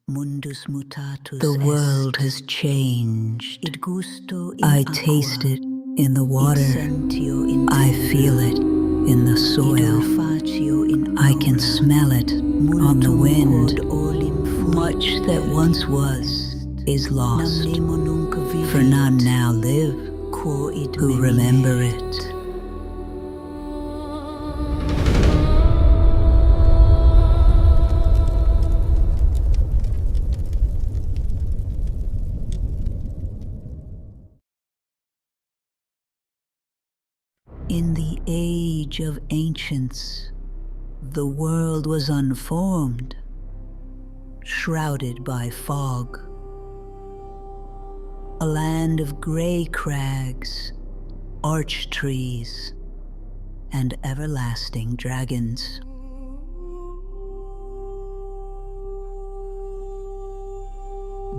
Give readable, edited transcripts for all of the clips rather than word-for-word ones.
Mundus mutatus. The world has changed. I taste it in the water. I feel it in the soil. I can smell it on the wind. Much that once was is lost, for none now live who remember it. In the age of ancients, the world was unformed, shrouded by fog. A land of grey crags, arch trees, and everlasting dragons.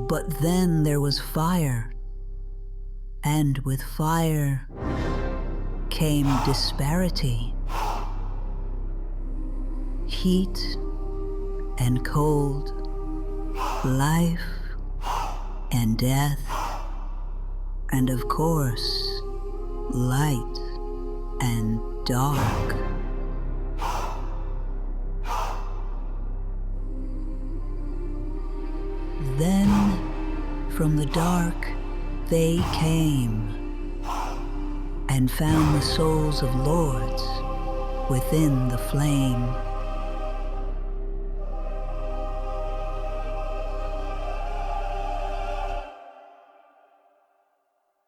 But then there was fire, and with fire came disparity. Heat and cold, life and death, and of course, light and dark. Then, from the dark, they came and found the souls of lords within the flame.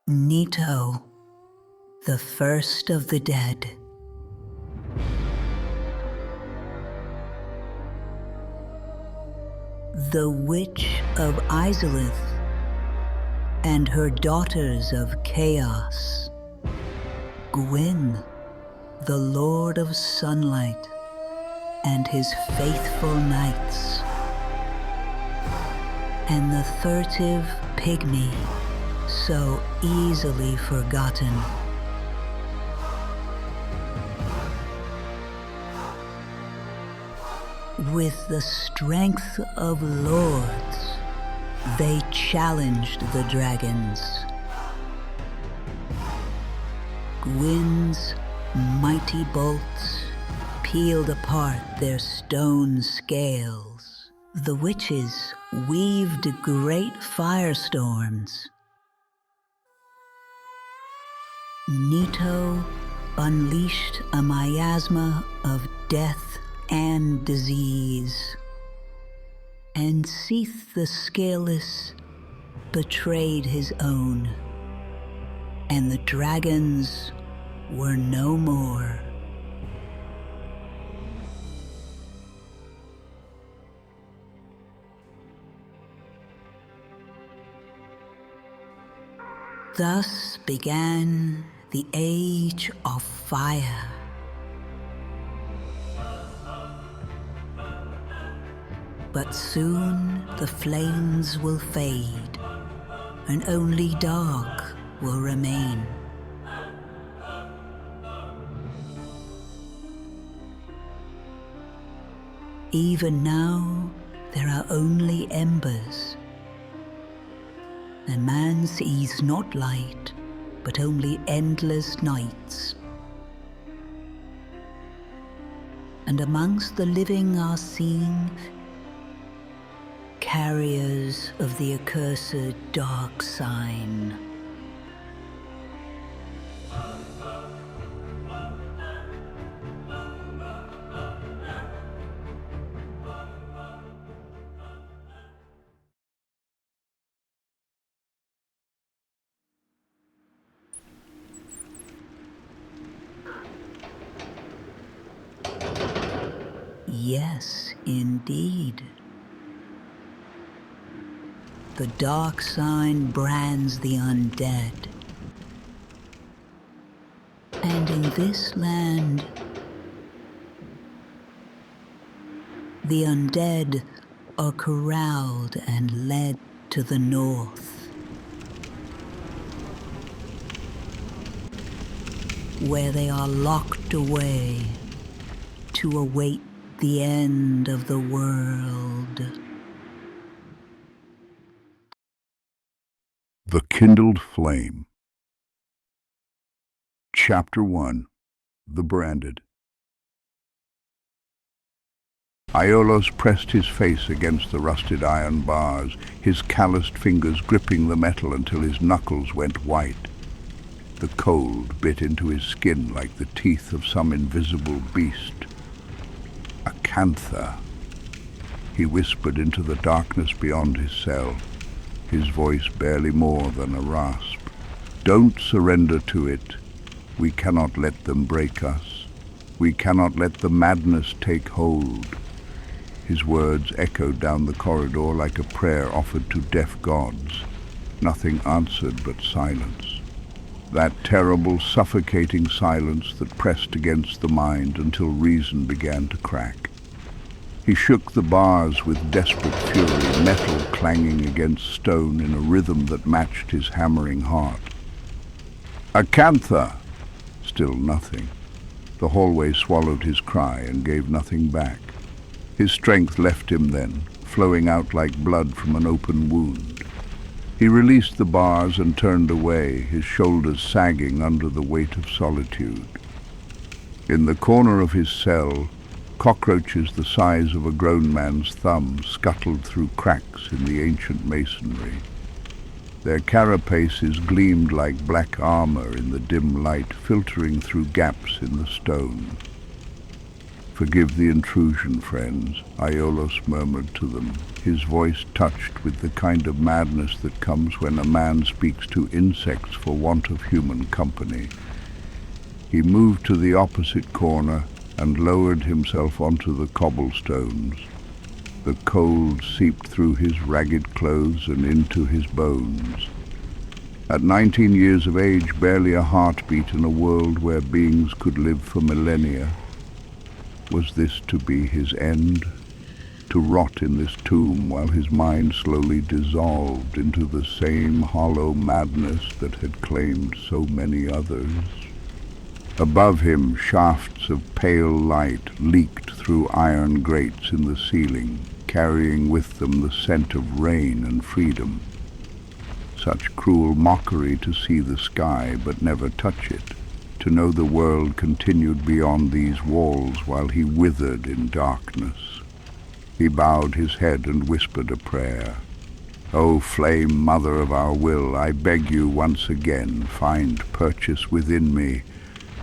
Nito, the first of the dead. The witch of Izalith and her daughters of chaos. Gwyn, the Lord of Sunlight, and his faithful knights. And the furtive pygmy, so easily forgotten. With the strength of lords, they challenged the dragons. Gwyn's mighty bolts peeled apart their stone scales. The witches weaved great firestorms. Nito unleashed a miasma of death and disease, and Seath the Scaleless betrayed his own, and the dragons were no more. Thus began the Age of Fire. But soon the flames will fade, and only dark will remain. Even now, there are only embers, and man sees not light, but only endless nights. And amongst the living are seen carriers of the accursed Darksign. Yes, indeed. The Darksign brands the undead. And in this land, the undead are corralled and led to the north, where they are locked away to await the end of the world. The Kindled Flame. Chapter 1. The Branded. Aiolos pressed his face against the rusted iron bars, his calloused fingers gripping the metal until his knuckles went white. The cold bit into his skin like the teeth of some invisible beast. "Acantha," he whispered into the darkness beyond his cell, his voice barely more than a rasp. "Don't surrender to it. We cannot let them break us. We cannot let the madness take hold." His words echoed down the corridor like a prayer offered to deaf gods. Nothing answered but silence. That terrible, suffocating silence that pressed against the mind until reason began to crack. He shook the bars with desperate fury, metal clanging against stone in a rhythm that matched his hammering heart. "Acantha!" Still nothing. The hallway swallowed his cry and gave nothing back. His strength left him then, flowing out like blood from an open wound. He released the bars and turned away, his shoulders sagging under the weight of solitude. In the corner of his cell, cockroaches the size of a grown man's thumb scuttled through cracks in the ancient masonry. Their carapaces gleamed like black armor in the dim light filtering through gaps in the stone. "Forgive the intrusion, friends," Aiolos murmured to them, his voice touched with the kind of madness that comes when a man speaks to insects for want of human company. He moved to the opposite corner and lowered himself onto the cobblestones. The cold seeped through his ragged clothes and into his bones. At 19 years of age, barely a heartbeat in a world where beings could live for millennia. Was this to be his end? To rot in this tomb while his mind slowly dissolved into the same hollow madness that had claimed so many others? Above him, shafts of pale light leaked through iron grates in the ceiling, carrying with them the scent of rain and freedom. Such cruel mockery to see the sky but never touch it, to know the world continued beyond these walls while he withered in darkness. He bowed his head and whispered a prayer. "O flame, mother of our will, I beg you once again, find purchase within me,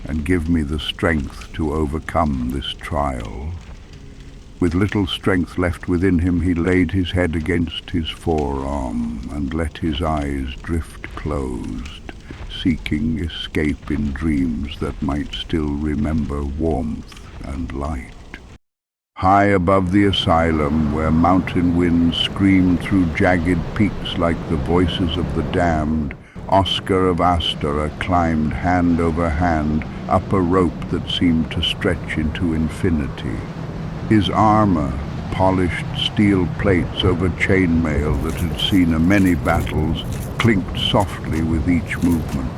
and give me the strength to overcome this trial." With little strength left within him, he laid his head against his forearm and let his eyes drift closed, seeking escape in dreams that might still remember warmth and light. High above the asylum, where mountain winds screamed through jagged peaks like the voices of the damned, Oscar of Astora climbed hand over hand up a rope that seemed to stretch into infinity. His armor, polished steel plates over chainmail that had seen many battles, clinked softly with each movement.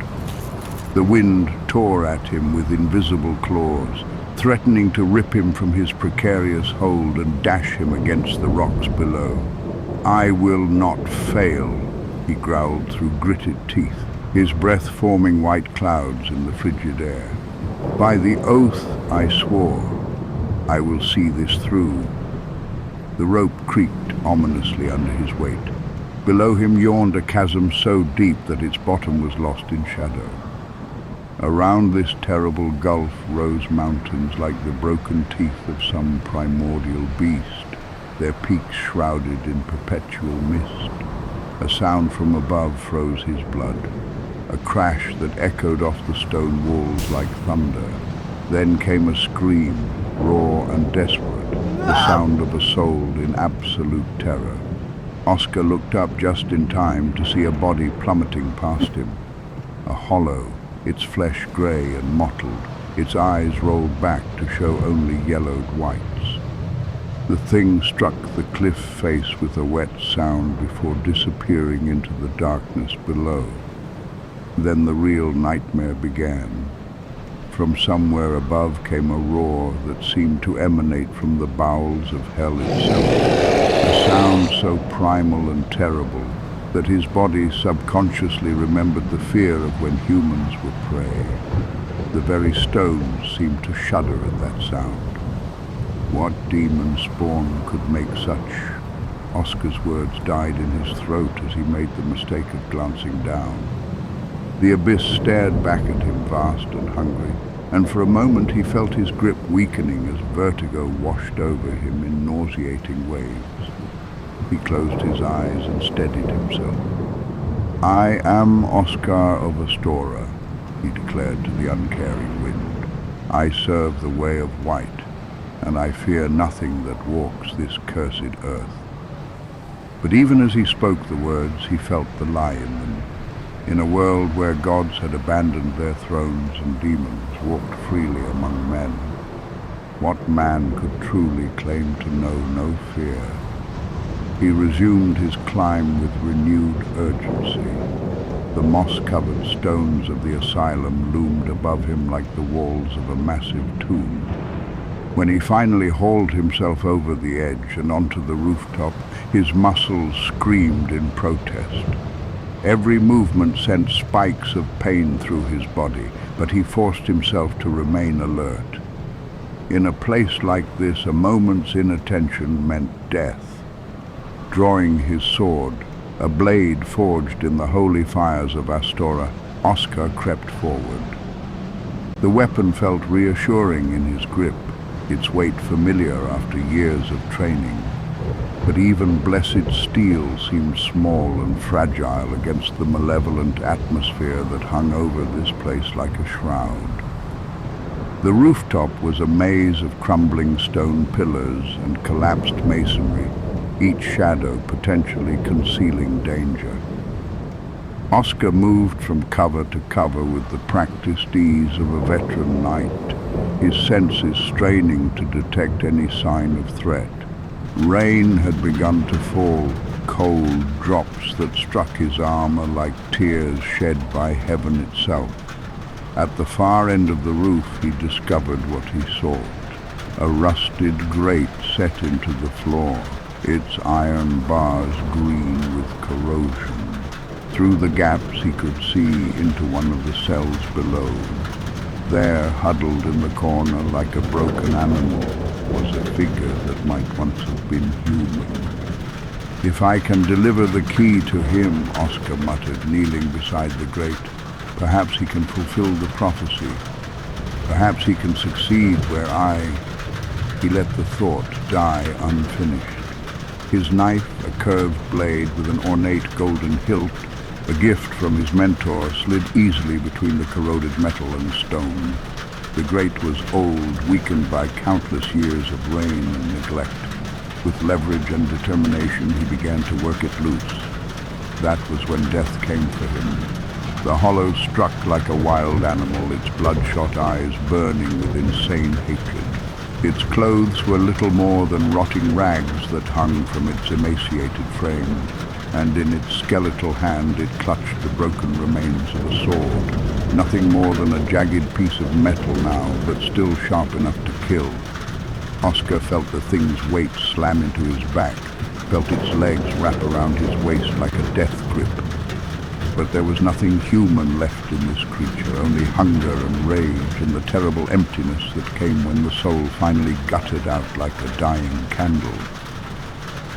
The wind tore at him with invisible claws, threatening to rip him from his precarious hold and dash him against the rocks below. "I will not fail," he growled through gritted teeth, his breath forming white clouds in the frigid air. "By the oath I swore, I will see this through." The rope creaked ominously under his weight. Below him yawned a chasm so deep that its bottom was lost in shadow. Around this terrible gulf rose mountains like the broken teeth of some primordial beast, their peaks shrouded in perpetual mist. A sound from above froze his blood, a crash that echoed off the stone walls like thunder. Then came a scream, raw and desperate, the sound of a soul in absolute terror. Oscar looked up just in time to see a body plummeting past him. A hollow, its flesh grey and mottled, its eyes rolled back to show only yellowed whites. The thing struck the cliff face with a wet sound before disappearing into the darkness below. Then the real nightmare began. From somewhere above came a roar that seemed to emanate from the bowels of hell itself, a sound so primal and terrible that his body subconsciously remembered the fear of when humans were prey. The very stones seemed to shudder at that sound. What demon spawn could make such? Oscar's words died in his throat as he made the mistake of glancing down. The abyss stared back at him, vast and hungry, and for a moment he felt his grip weakening as vertigo washed over him in nauseating waves. He closed his eyes and steadied himself. "I am Oscar of Astora," he declared to the uncaring wind. "I serve the way of white, and I fear nothing that walks this cursed earth." But even as he spoke the words, he felt the lie in them. In a world where gods had abandoned their thrones and demons walked freely among men, what man could truly claim to know no fear? He resumed his climb with renewed urgency. The moss-covered stones of the asylum loomed above him like the walls of a massive tomb. When he finally hauled himself over the edge and onto the rooftop, his muscles screamed in protest. Every movement sent spikes of pain through his body, but he forced himself to remain alert. In a place like this, a moment's inattention meant death. Drawing his sword, a blade forged in the holy fires of Astora, Oscar crept forward. The weapon felt reassuring in his grip, its weight familiar after years of training. But even blessed steel seemed small and fragile against the malevolent atmosphere that hung over this place like a shroud. The rooftop was a maze of crumbling stone pillars and collapsed masonry, each shadow potentially concealing danger. Oscar moved from cover to cover with the practiced ease of a veteran knight, his senses straining to detect any sign of threat. Rain had begun to fall, cold drops that struck his armor like tears shed by heaven itself. At the far end of the roof he discovered what he sought, a rusted grate set into the floor, its iron bars green with corrosion. Through the gaps he could see into one of the cells below. There, huddled in the corner like a broken animal, was a figure that might once have been human. "If I can deliver the key to him," Oscar muttered, kneeling beside the grate, "perhaps he can fulfill the prophecy. Perhaps he can succeed where I—" He let the thought die unfinished. His knife, a curved blade with an ornate golden hilt, a gift from his mentor, slid easily between the corroded metal and stone. The grate was old, weakened by countless years of rain and neglect. With leverage and determination, he began to work it loose. That was when death came for him. The hollow struck like a wild animal, its bloodshot eyes burning with insane hatred. Its clothes were little more than rotting rags that hung from its emaciated frame, and in its skeletal hand it clutched the broken remains of a sword. Nothing more than a jagged piece of metal now, but still sharp enough to kill. Oscar felt the thing's weight slam into his back, felt its legs wrap around his waist like a death grip. But there was nothing human left in this creature, only hunger and rage and the terrible emptiness that came when the soul finally gutted out like a dying candle.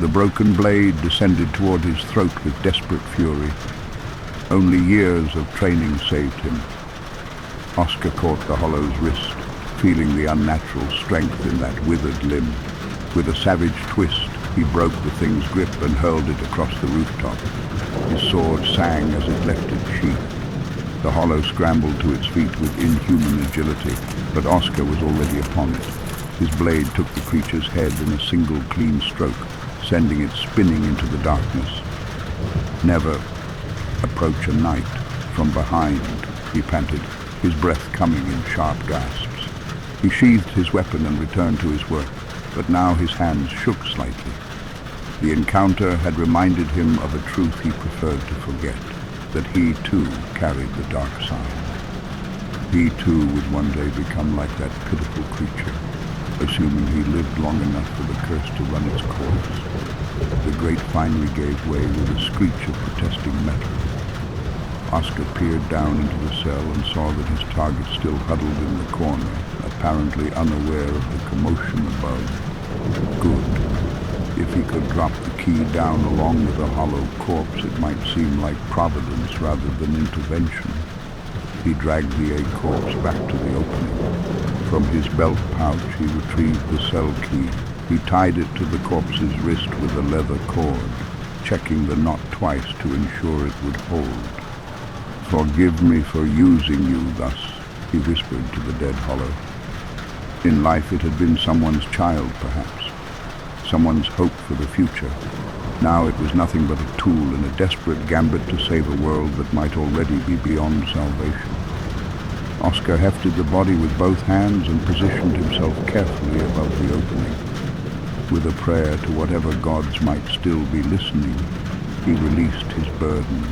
The broken blade descended toward his throat with desperate fury. Only years of training saved him. Oscar caught the hollow's wrist, feeling the unnatural strength in that withered limb. With a savage twist, he broke the thing's grip and hurled it across the rooftop. His sword sang as it left its sheath. The hollow scrambled to its feet with inhuman agility, but Oscar was already upon it. His blade took the creature's head in a single clean stroke, sending it spinning into the darkness. "Never approach a knight from behind," he panted, his breath coming in sharp gasps. He sheathed his weapon and returned to his work, but now his hands shook slightly. The encounter had reminded him of a truth he preferred to forget, that he too carried the Darksign. He too would one day become like that pitiful creature, assuming he lived long enough for the curse to run its course. The grate finally gave way with a screech of protesting metal. Oscar peered down into the cell and saw that his target still huddled in the corner, apparently unaware of the commotion above. Good. If he could drop the key down along with a hollow corpse, it might seem like providence rather than intervention. He dragged the corpse back to the opening. From his belt pouch, he retrieved the cell key. He tied it to the corpse's wrist with a leather cord, checking the knot twice to ensure it would hold. "Forgive me for using you thus," he whispered to the dead hollow. In life it had been someone's child, perhaps, someone's hope for the future. Now it was nothing but a tool in a desperate gambit to save a world that might already be beyond salvation. Oscar hefted the body with both hands and positioned himself carefully above the opening. With a prayer to whatever gods might still be listening, he released his burden.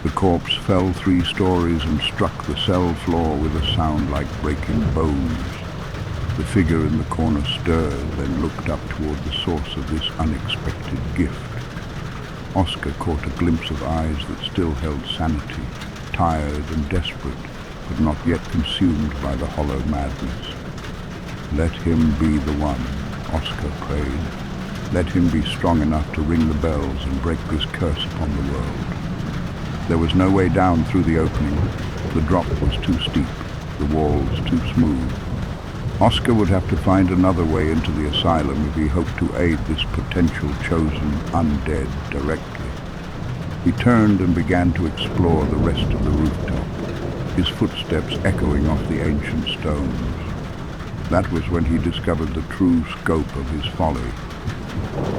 The corpse fell 3 stories and struck the cell floor with a sound like breaking bones. The figure in the corner stirred, then looked up toward the source of this unexpected gift. Oscar caught a glimpse of eyes that still held sanity, tired and desperate, but not yet consumed by the hollow madness. Let him be the one, Oscar prayed. Let him be strong enough to ring the bells and break this curse upon the world. There was no way down through the opening. The drop was too steep, the walls too smooth. Oscar would have to find another way into the asylum if he hoped to aid this potential chosen undead directly. He turned and began to explore the rest of the rooftop, his footsteps echoing off the ancient stones. That was when he discovered the true scope of his folly.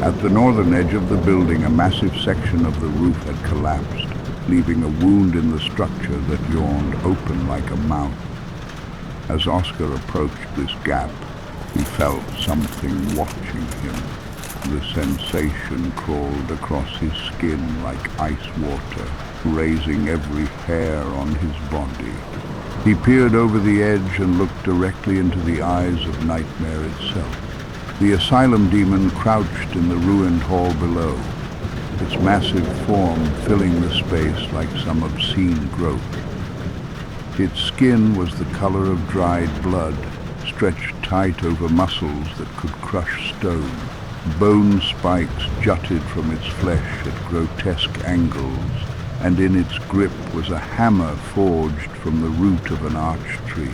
At the northern edge of the building, a massive section of the roof had collapsed, leaving a wound in the structure that yawned open like a mouth. As Oscar approached this gap, he felt something watching him. The sensation crawled across his skin like ice water, raising every hair on his body. He peered over the edge and looked directly into the eyes of nightmare itself. The Asylum Demon crouched in the ruined hall below, its massive form filling the space like some obscene growth. Its skin was the color of dried blood, stretched tight over muscles that could crush stone. Bone spikes jutted from its flesh at grotesque angles, and in its grip was a hammer forged from the root of an arch tree,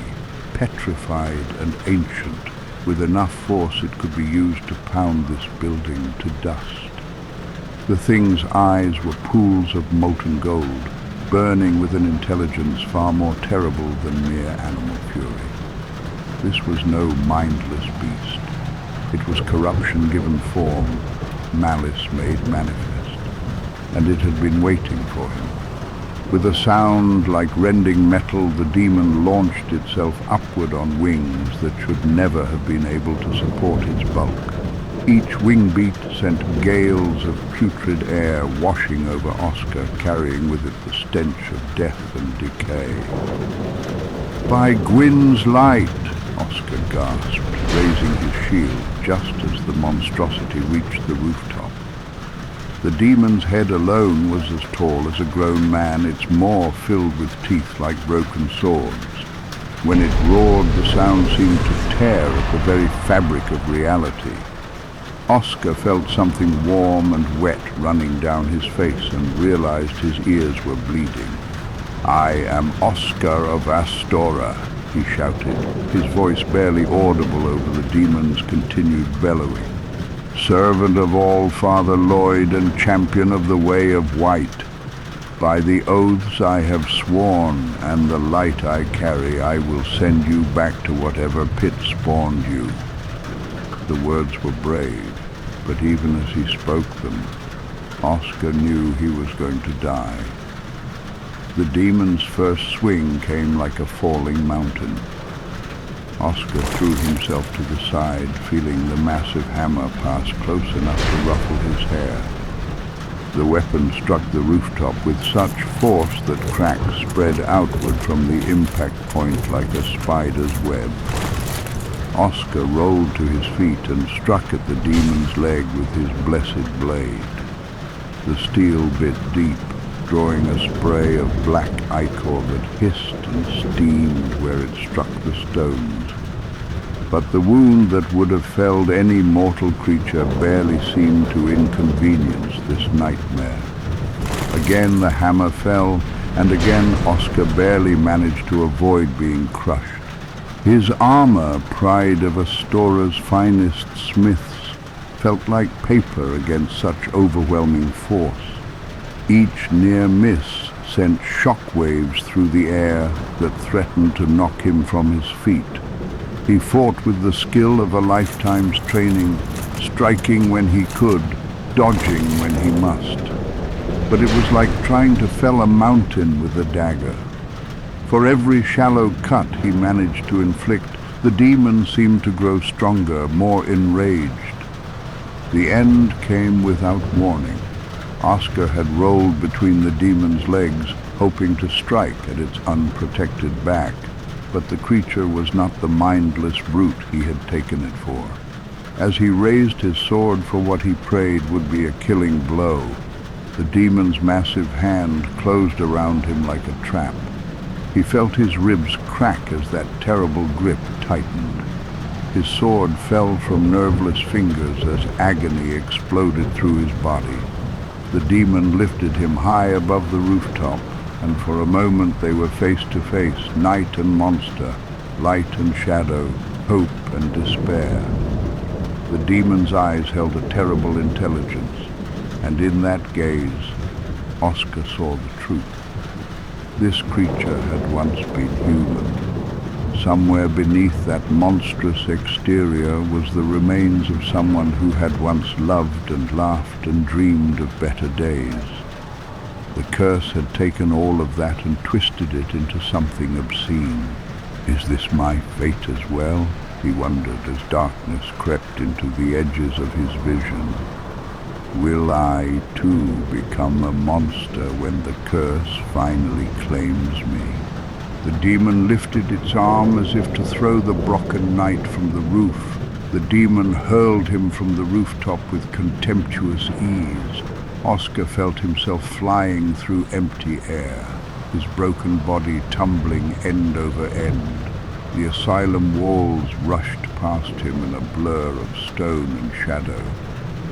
petrified and ancient, with enough force it could be used to pound this building to dust. The thing's eyes were pools of molten gold, burning with an intelligence far more terrible than mere animal fury. This was no mindless beast. It was corruption given form, malice made manifest, and it had been waiting for him. With a sound like rending metal, the demon launched itself upward on wings that should never have been able to support its bulk. Each wing beat sent gales of putrid air washing over Oscar, carrying with it the stench of death and decay. "By Gwyn's light!" Oscar gasped, raising his shield just as the monstrosity reached the rooftop. The demon's head alone was as tall as a grown man, its maw filled with teeth like broken swords. When it roared, the sound seemed to tear at the very fabric of reality. Oscar felt something warm and wet running down his face and realized his ears were bleeding. "I am Oscar of Astora," he shouted, his voice barely audible over the demon's continued bellowing. "Servant of all Father Lloyd and champion of the way of white. By the oaths I have sworn and the light I carry, I will send you back to whatever pit spawned you." The words were brave, but even as he spoke them, Oscar knew he was going to die. The demon's first swing came like a falling mountain. Oscar threw himself to the side, feeling the massive hammer pass close enough to ruffle his hair. The weapon struck the rooftop with such force that cracks spread outward from the impact point like a spider's web. Oscar rolled to his feet and struck at the demon's leg with his blessed blade. The steel bit deep, drawing a spray of black ichor that hissed and steamed where it struck the stones. But the wound that would have felled any mortal creature barely seemed to inconvenience this nightmare. Again the hammer fell, and again Oscar barely managed to avoid being crushed. His armor, pride of Astora's finest smiths, felt like paper against such overwhelming force. Each near miss sent shockwaves through the air that threatened to knock him from his feet. He fought with the skill of a lifetime's training, striking when he could, dodging when he must. But it was like trying to fell a mountain with a dagger. For every shallow cut he managed to inflict, the demon seemed to grow stronger, more enraged. The end came without warning. Oscar had rolled between the demon's legs, hoping to strike at its unprotected back, but the creature was not the mindless brute he had taken it for. As he raised his sword for what he prayed would be a killing blow, the demon's massive hand closed around him like a trap. He felt his ribs crack as that terrible grip tightened. His sword fell from nerveless fingers as agony exploded through his body. The demon lifted him high above the rooftop, and for a moment they were face to face, knight and monster, light and shadow, hope and despair. The demon's eyes held a terrible intelligence, and in that gaze, Oscar saw the truth. This creature had once been human. Somewhere beneath that monstrous exterior was the remains of someone who had once loved and laughed and dreamed of better days. The curse had taken all of that and twisted it into something obscene. Is this my fate as well? He wondered as darkness crept into the edges of his vision. Will I, too, become a monster when the curse finally claims me? The demon lifted its arm as if to throw the broken knight from the roof. The demon hurled him from the rooftop with contemptuous ease. Oscar felt himself flying through empty air, his broken body tumbling end over end. The asylum walls rushed past him in a blur of stone and shadow.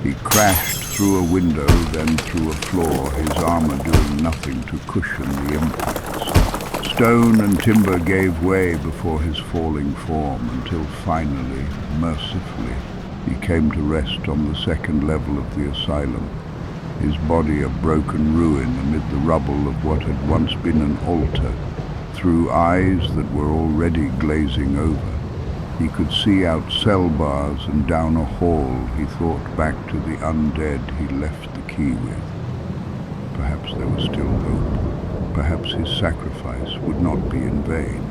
He crashed through a window, then through a floor, his armor doing nothing to cushion the impacts. Stone and timber gave way before his falling form until finally, mercifully, he came to rest on the second level of the asylum, his body a broken ruin amid the rubble of what had once been an altar, through eyes that were already glazing over. He could see out cell bars and down a hall. He thought back to the undead he left the key with. Perhaps there was still hope. Perhaps his sacrifice would not be in vain.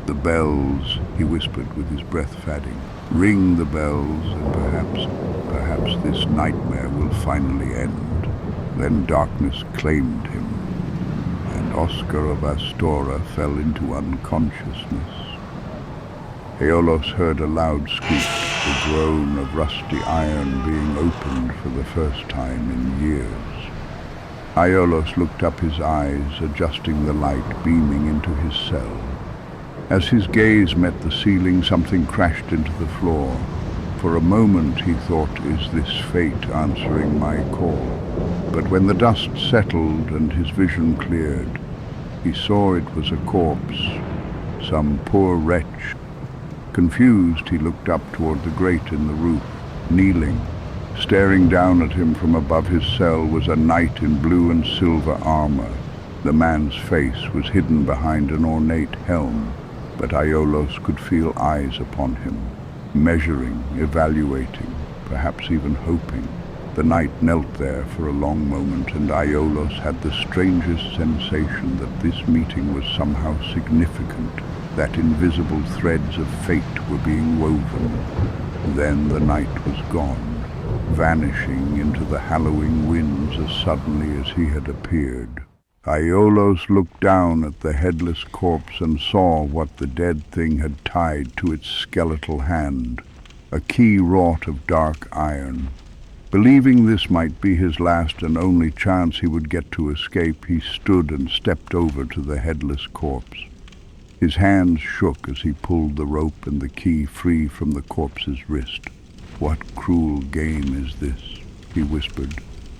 The bells, he whispered with his breath fading. Ring the bells, and perhaps this nightmare will finally end. Then darkness claimed him, and Oscar of Astora fell into unconsciousness. Aiolos heard a loud squeak, the groan of rusty iron being opened for the first time in years. Aiolos looked up, his eyes adjusting the light beaming into his cell. As his gaze met the ceiling, something crashed into the floor. For a moment he thought, is this fate answering my call? But when the dust settled and his vision cleared, he saw it was a corpse, some poor wretch. Confused, he looked up toward the grate in the roof. Kneeling, staring down at him from above his cell was a knight in blue and silver armor. The man's face was hidden behind an ornate helm, but Aiolos could feel eyes upon him, measuring, evaluating, perhaps even hoping. The knight knelt there for a long moment, and Aiolos had the strangest sensation that this meeting was somehow significant, that invisible threads of fate were being woven. Then the knight was gone, vanishing into the hallowing winds as suddenly as he had appeared. Aiolos looked down at the headless corpse and saw what the dead thing had tied to its skeletal hand, a key wrought of dark iron. Believing this might be his last and only chance he would get to escape, he stood and stepped over to the headless corpse. His hands shook as he pulled the rope and the key free from the corpse's wrist. "What cruel game is this?" he whispered.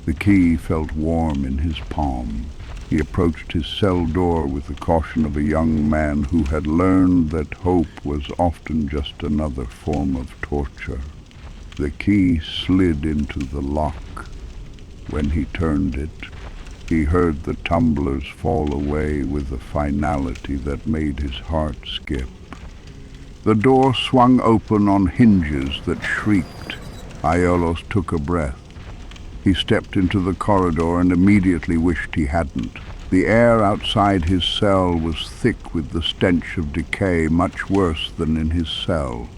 The key felt warm in his palm. He approached his cell door with the caution of a young man who had learned that hope was often just another form of torture. The key slid into the lock. When he turned it, he heard the tumblers fall away with a finality that made his heart skip. The door swung open on hinges that shrieked. Aiolos took a breath. He stepped into the corridor and immediately wished he hadn't. The air outside his cell was thick with the stench of decay, much worse than in his cell.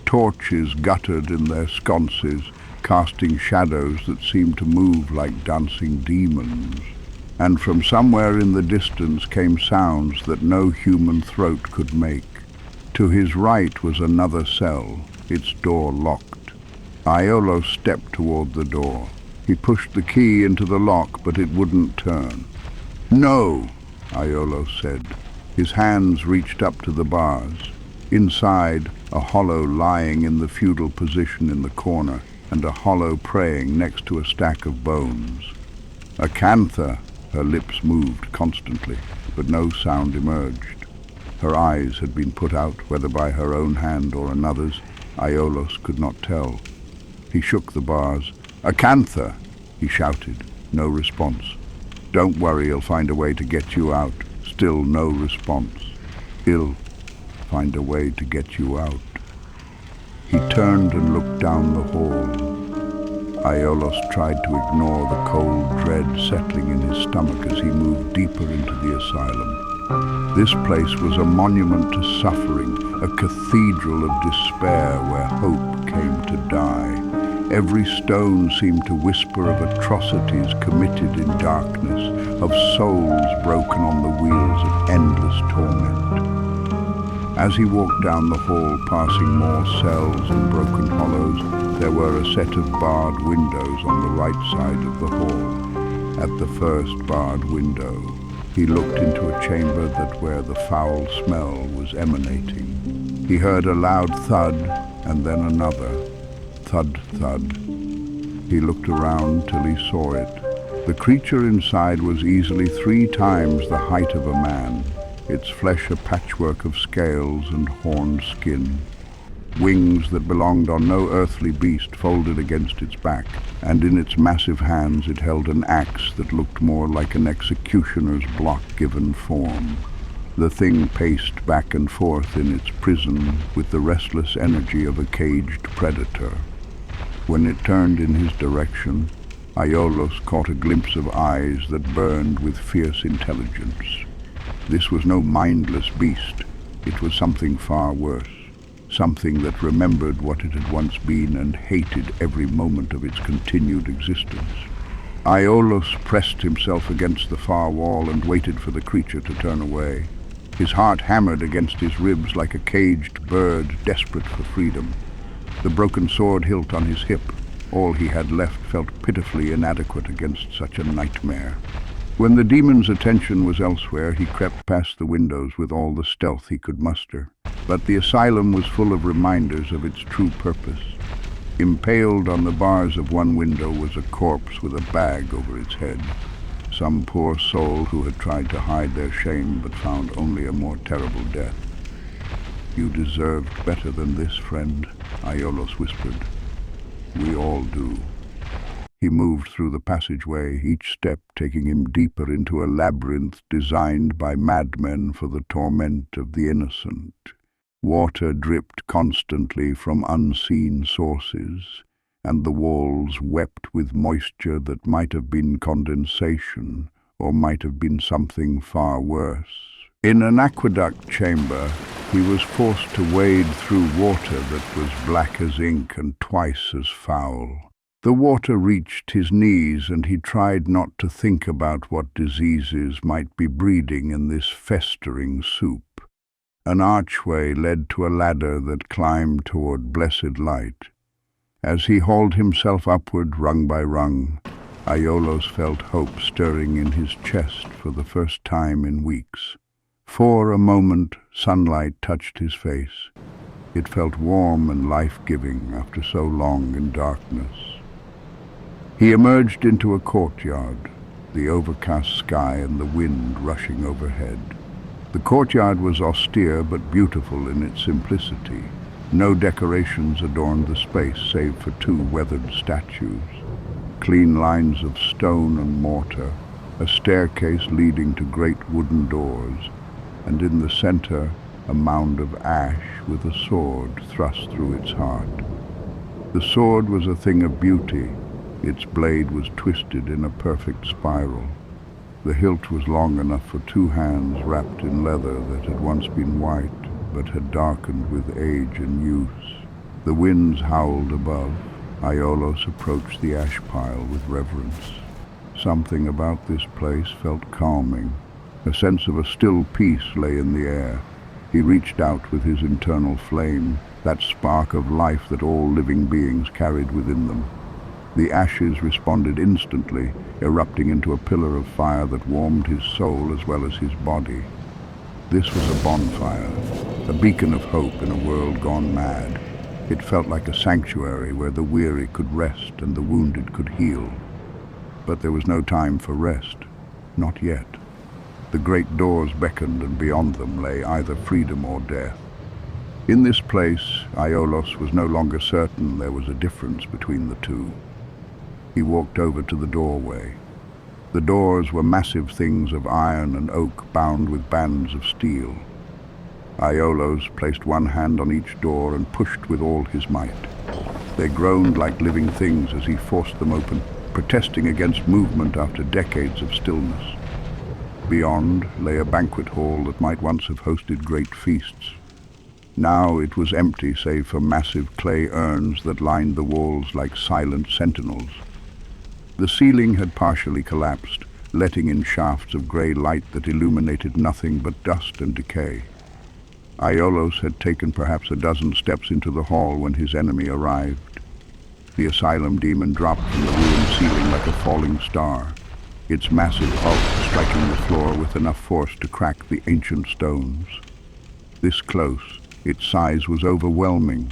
Torches guttered in their sconces, casting shadows that seemed to move like dancing demons. And from somewhere in the distance came sounds that no human throat could make. To his right was another cell, its door locked. Aiolos stepped toward the door. He pushed the key into the lock, but it wouldn't turn. "No," Aiolos said. His hands reached up to the bars. Inside, a hollow lying in the feudal position in the corner, and a hollow praying next to a stack of bones. "Acantha," her lips moved constantly, but no sound emerged. Her eyes had been put out, whether by her own hand or another's, Aiolos could not tell. He shook the bars. "Acantha!" he shouted. No response. "Don't worry, he'll find a way to get you out." Still no response. "He'll find a way to get you out." He turned and looked down the hall. Aiolos tried to ignore the cold dread settling in his stomach as he moved deeper into the asylum. This place was a monument to suffering, a cathedral of despair where hope came to die. Every stone seemed to whisper of atrocities committed in darkness, of souls broken on the wheels of endless torment. As he walked down the hall, passing more cells and broken hollows, there were a set of barred windows on the right side of the hall. At the first barred window, he looked into a chamber where the foul smell was emanating. He heard a loud thud, and then another. Thud, thud. He looked around till he saw it. The creature inside was easily 3 times the height of a man, its flesh a patchwork of scales and horned skin. Wings that belonged on no earthly beast folded against its back, and in its massive hands it held an axe that looked more like an executioner's block given form. The thing paced back and forth in its prison with the restless energy of a caged predator. When it turned in his direction, Aiolos caught a glimpse of eyes that burned with fierce intelligence. This was no mindless beast. It was something far worse. Something that remembered what it had once been and hated every moment of its continued existence. Aiolos pressed himself against the far wall and waited for the creature to turn away. His heart hammered against his ribs like a caged bird desperate for freedom. The broken sword hilt on his hip, all he had left, felt pitifully inadequate against such a nightmare. When the demon's attention was elsewhere, he crept past the windows with all the stealth he could muster. But the asylum was full of reminders of its true purpose. Impaled on the bars of one window was a corpse with a bag over its head. Some poor soul who had tried to hide their shame but found only a more terrible death. "You deserved better than this, friend," Aiolos whispered. "We all do." He moved through the passageway, each step taking him deeper into a labyrinth designed by madmen for the torment of the innocent. Water dripped constantly from unseen sources, and the walls wept with moisture that might have been condensation, or might have been something far worse. In an aqueduct chamber, he was forced to wade through water that was black as ink and twice as foul. The water reached his knees, and he tried not to think about what diseases might be breeding in this festering soup. An archway led to a ladder that climbed toward blessed light. As he hauled himself upward, rung by rung, Aiolos felt hope stirring in his chest for the first time in weeks. For a moment, sunlight touched his face. It felt warm and life-giving after so long in darkness. He emerged into a courtyard, the overcast sky and the wind rushing overhead. The courtyard was austere but beautiful in its simplicity. No decorations adorned the space save for two weathered statues, clean lines of stone and mortar, a staircase leading to great wooden doors, and in the center a mound of ash with a sword thrust through its heart. The sword was a thing of beauty. Its blade was twisted in a perfect spiral. The hilt was long enough for two hands wrapped in leather that had once been white but had darkened with age and use. The winds howled above. Aiolos approached the ash pile with reverence. Something about this place felt calming. A sense of a still peace lay in the air. He reached out with his internal flame, that spark of life that all living beings carried within them. The ashes responded instantly, erupting into a pillar of fire that warmed his soul as well as his body. This was a bonfire, a beacon of hope in a world gone mad. It felt like a sanctuary where the weary could rest and the wounded could heal. But there was no time for rest. Not yet. The great doors beckoned, and beyond them lay either freedom or death. In this place, Aiolos was no longer certain there was a difference between the two. He walked over to the doorway. The doors were massive things of iron and oak bound with bands of steel. Aiolos placed one hand on each door and pushed with all his might. They groaned like living things as he forced them open, protesting against movement after decades of stillness. Beyond lay a banquet hall that might once have hosted great feasts. Now it was empty save for massive clay urns that lined the walls like silent sentinels. The ceiling had partially collapsed, letting in shafts of grey light that illuminated nothing but dust and decay. Aiolos had taken perhaps a dozen steps into the hall when his enemy arrived. The Asylum Demon dropped from the ruined ceiling like a falling star, its massive bulk striking the floor with enough force to crack the ancient stones. This close, its size was overwhelming,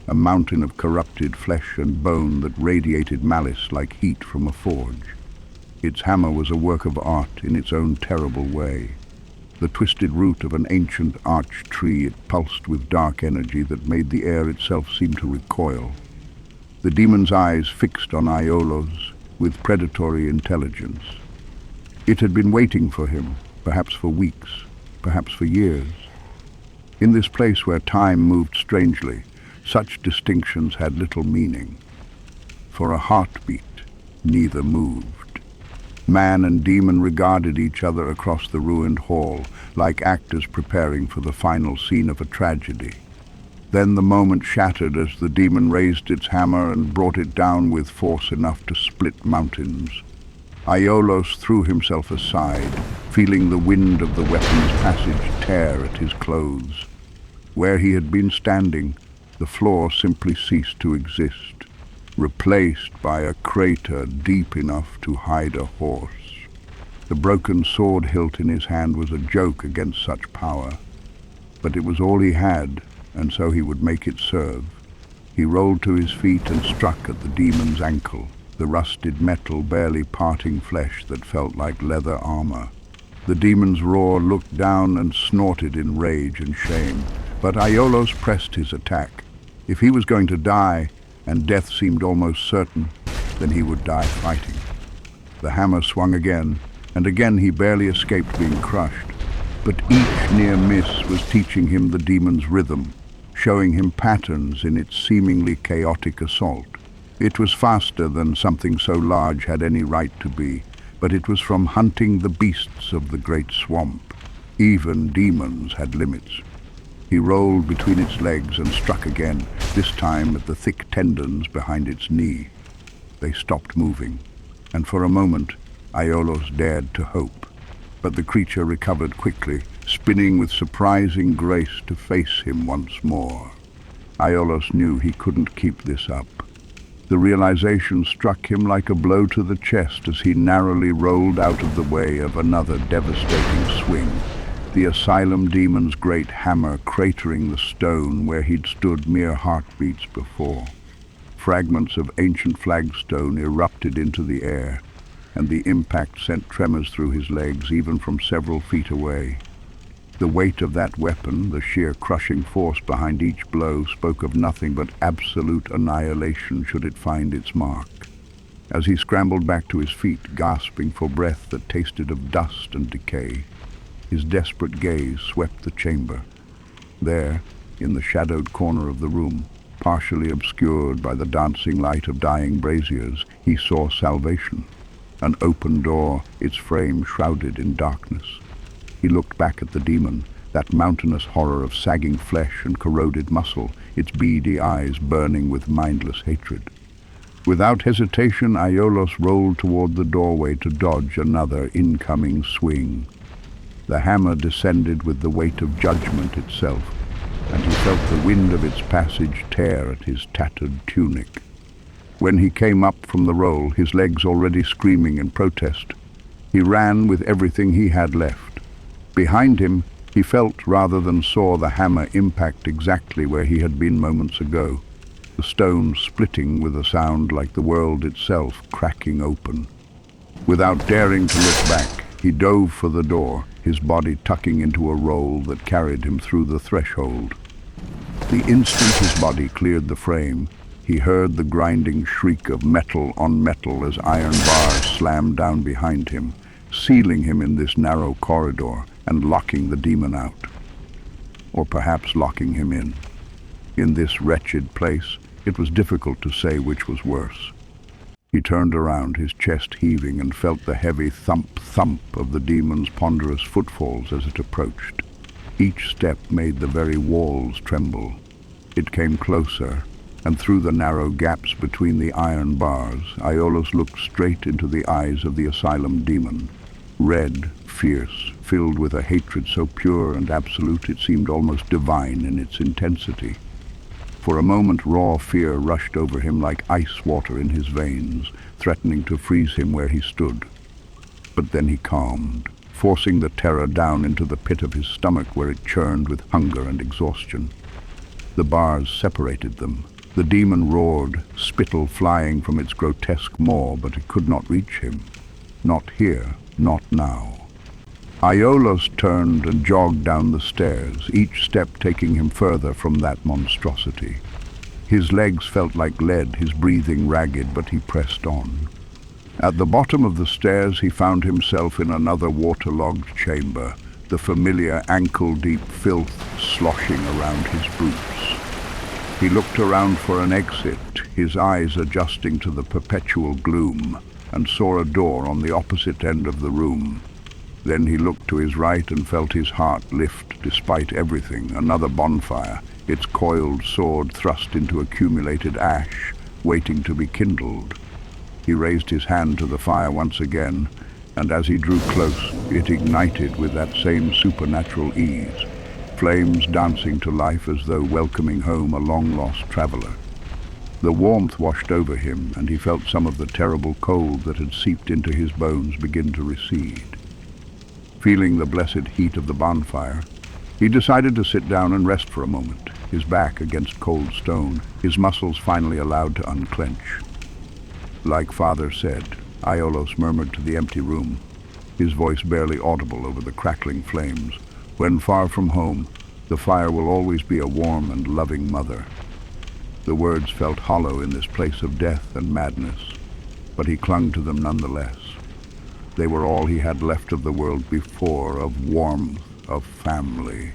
a mountain of corrupted flesh and bone that radiated malice like heat from a forge. Its hammer was a work of art in its own terrible way. The twisted root of an ancient arch tree, it pulsed with dark energy that made the air itself seem to recoil. The demon's eyes fixed on Aiolos with predatory intelligence. It had been waiting for him, perhaps for weeks, perhaps for years. In this place where time moved strangely, such distinctions had little meaning. For a heartbeat, neither moved. Man and demon regarded each other across the ruined hall, like actors preparing for the final scene of a tragedy. Then the moment shattered as the demon raised its hammer and brought it down with force enough to split mountains. Aiolos threw himself aside, feeling the wind of the weapon's passage tear at his clothes. Where he had been standing, the floor simply ceased to exist, replaced by a crater deep enough to hide a horse. The broken sword hilt in his hand was a joke against such power, but it was all he had, and so he would make it serve. He rolled to his feet and struck at the demon's ankle, the rusted metal barely parting flesh that felt like leather armor. The demon's roar looked down and snorted in rage and shame, but Aiolos pressed his attack. If he was going to die, and death seemed almost certain, then he would die fighting. The hammer swung again, and again he barely escaped being crushed. But each near miss was teaching him the demon's rhythm, showing him patterns in its seemingly chaotic assault. It was faster than something so large had any right to be, but it was from hunting the beasts of the great swamp. Even demons had limits. He rolled between its legs and struck again, this time at the thick tendons behind its knee. They stopped moving, and for a moment Aiolos dared to hope. But the creature recovered quickly, spinning with surprising grace to face him once more. Aiolos knew he couldn't keep this up. The realization struck him like a blow to the chest as he narrowly rolled out of the way of another devastating swing, the Asylum Demon's great hammer cratering the stone where he'd stood mere heartbeats before. Fragments of ancient flagstone erupted into the air, and the impact sent tremors through his legs even from several feet away. The weight of that weapon, the sheer crushing force behind each blow, spoke of nothing but absolute annihilation should it find its mark. As he scrambled back to his feet, gasping for breath that tasted of dust and decay, his desperate gaze swept the chamber. There, in the shadowed corner of the room, partially obscured by the dancing light of dying braziers, he saw salvation. An open door, its frame shrouded in darkness. He looked back at the demon, that mountainous horror of sagging flesh and corroded muscle, its beady eyes burning with mindless hatred. Without hesitation, Aiolos rolled toward the doorway to dodge another incoming swing. The hammer descended with the weight of judgment itself, and he felt the wind of its passage tear at his tattered tunic. When he came up from the roll, his legs already screaming in protest, he ran with everything he had left. Behind him, he felt rather than saw the hammer impact exactly where he had been moments ago, the stone splitting with a sound like the world itself cracking open. Without daring to look back, he dove for the door, his body tucking into a roll that carried him through the threshold. The instant his body cleared the frame, he heard the grinding shriek of metal on metal as iron bars slammed down behind him, sealing him in this narrow corridor and locking the demon out. Or perhaps locking him in. In this wretched place, it was difficult to say which was worse. He turned around, his chest heaving, and felt the heavy thump-thump of the demon's ponderous footfalls as it approached. Each step made the very walls tremble. It came closer, and through the narrow gaps between the iron bars, Aiolos looked straight into the eyes of the Asylum Demon. Red, fierce, filled with a hatred so pure and absolute it seemed almost divine in its intensity. For a moment raw fear rushed over him like ice water in his veins, threatening to freeze him where he stood. But then he calmed, forcing the terror down into the pit of his stomach where it churned with hunger and exhaustion. The bars separated them. The demon roared, spittle flying from its grotesque maw, but it could not reach him. Not here, not now. Aiolos turned and jogged down the stairs, each step taking him further from that monstrosity. His legs felt like lead, his breathing ragged, but he pressed on. At the bottom of the stairs he found himself in another waterlogged chamber, the familiar ankle-deep filth sloshing around his boots. He looked around for an exit, his eyes adjusting to the perpetual gloom, and saw a door on the opposite end of the room. Then he looked to his right and felt his heart lift despite everything. Another bonfire, its coiled sword thrust into accumulated ash, waiting to be kindled. He raised his hand to the fire once again, and as he drew close, it ignited with that same supernatural ease, flames dancing to life as though welcoming home a long-lost traveler. The warmth washed over him, and he felt some of the terrible cold that had seeped into his bones begin to recede. Feeling the blessed heat of the bonfire, he decided to sit down and rest for a moment, his back against cold stone, his muscles finally allowed to unclench. Like Father said, Aiolos murmured to the empty room, his voice barely audible over the crackling flames. When far from home, the fire will always be a warm and loving mother. The words felt hollow in this place of death and madness, but he clung to them nonetheless. They were all he had left of the world before, of warmth, of family,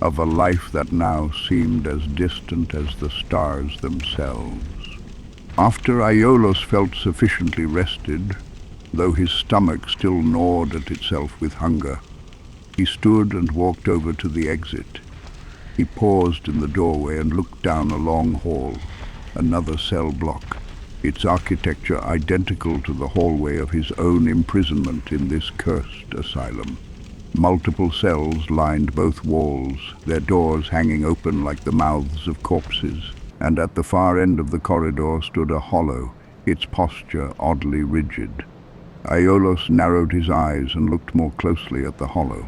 of a life that now seemed as distant as the stars themselves. After Aiolos felt sufficiently rested, though his stomach still gnawed at itself with hunger, he stood and walked over to the exit. He paused in the doorway and looked down a long hall, another cell block, its architecture identical to the hallway of his own imprisonment in this cursed asylum. Multiple cells lined both walls, their doors hanging open like the mouths of corpses, and at the far end of the corridor stood a hollow, its posture oddly rigid. Aiolos narrowed his eyes and looked more closely at the hollow.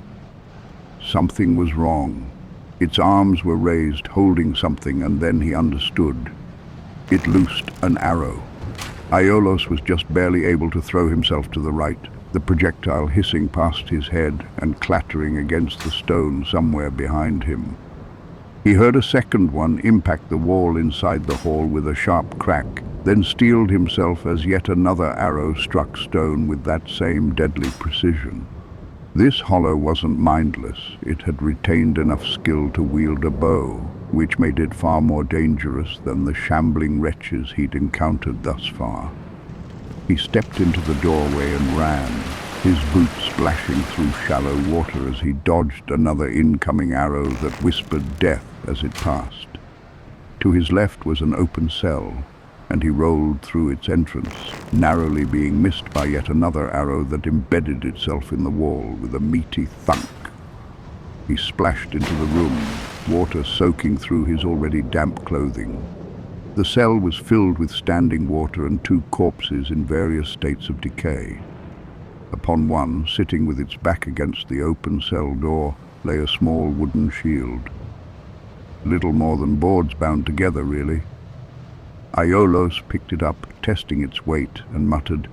Something was wrong. Its arms were raised, holding something, and then he understood. It loosed an arrow. Aiolos was just barely able to throw himself to the right, the projectile hissing past his head and clattering against the stone somewhere behind him. He heard a second one impact the wall inside the hall with a sharp crack, then steeled himself as yet another arrow struck stone with that same deadly precision. This hollow wasn't mindless. It had retained enough skill to wield a bow, which made it far more dangerous than the shambling wretches he'd encountered thus far. He stepped into the doorway and ran, his boots splashing through shallow water as he dodged another incoming arrow that whispered death as it passed. To his left was an open cell, and he rolled through its entrance, narrowly being missed by yet another arrow that embedded itself in the wall with a meaty thunk. He splashed into the room, water soaking through his already damp clothing. The cell was filled with standing water and two corpses in various states of decay. Upon one, sitting with its back against the open cell door, lay a small wooden shield. Little more than boards bound together, really. Aiolos picked it up, testing its weight, and muttered,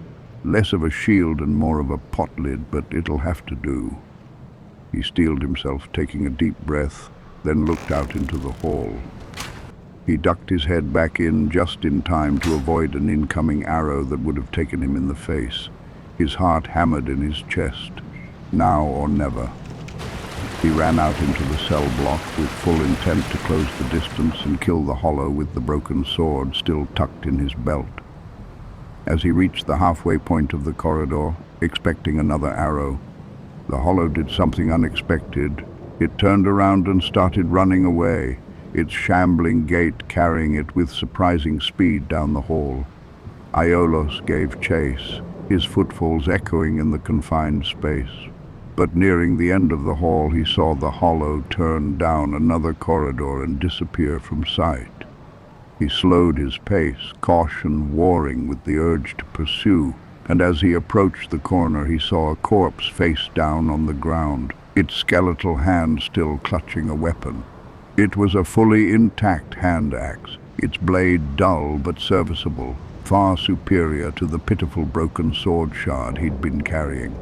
"Less of a shield and more of a pot lid, but it'll have to do." He steeled himself, taking a deep breath, then looked out into the hall. He ducked his head back in just in time to avoid an incoming arrow that would have taken him in the face. His heart hammered in his chest. Now or never. He ran out into the cell block with full intent to close the distance and kill the hollow with the broken sword still tucked in his belt. As he reached the halfway point of the corridor, expecting another arrow, the hollow did something unexpected. It turned around and started running away, its shambling gait carrying it with surprising speed down the hall. Aiolos gave chase, his footfalls echoing in the confined space. But nearing the end of the hall, he saw the hollow turn down another corridor and disappear from sight. He slowed his pace, caution warring with the urge to pursue, and as he approached the corner, he saw a corpse face down on the ground, its skeletal hand still clutching a weapon. It was a fully intact hand axe, its blade dull but serviceable, far superior to the pitiful broken sword shard he'd been carrying.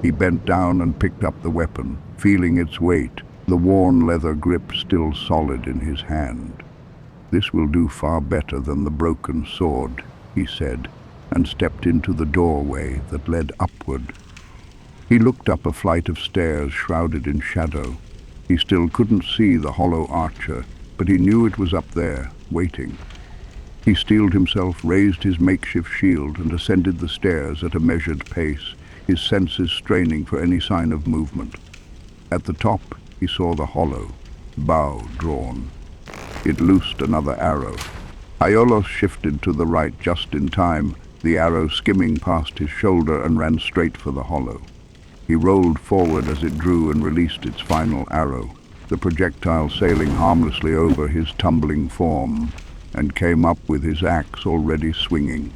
He bent down and picked up the weapon, feeling its weight, the worn leather grip still solid in his hand. "This will do far better than the broken sword," he said, and stepped into the doorway that led upward. He looked up a flight of stairs shrouded in shadow. He still couldn't see the hollow archer, but he knew it was up there, waiting. He steeled himself, raised his makeshift shield, and ascended the stairs at a measured pace, his senses straining for any sign of movement. At the top, he saw the hollow, bow drawn. It loosed another arrow. Aiolos shifted to the right just in time, the arrow skimming past his shoulder, and ran straight for the hollow. He rolled forward as it drew and released its final arrow, the projectile sailing harmlessly over his tumbling form, and came up with his axe already swinging.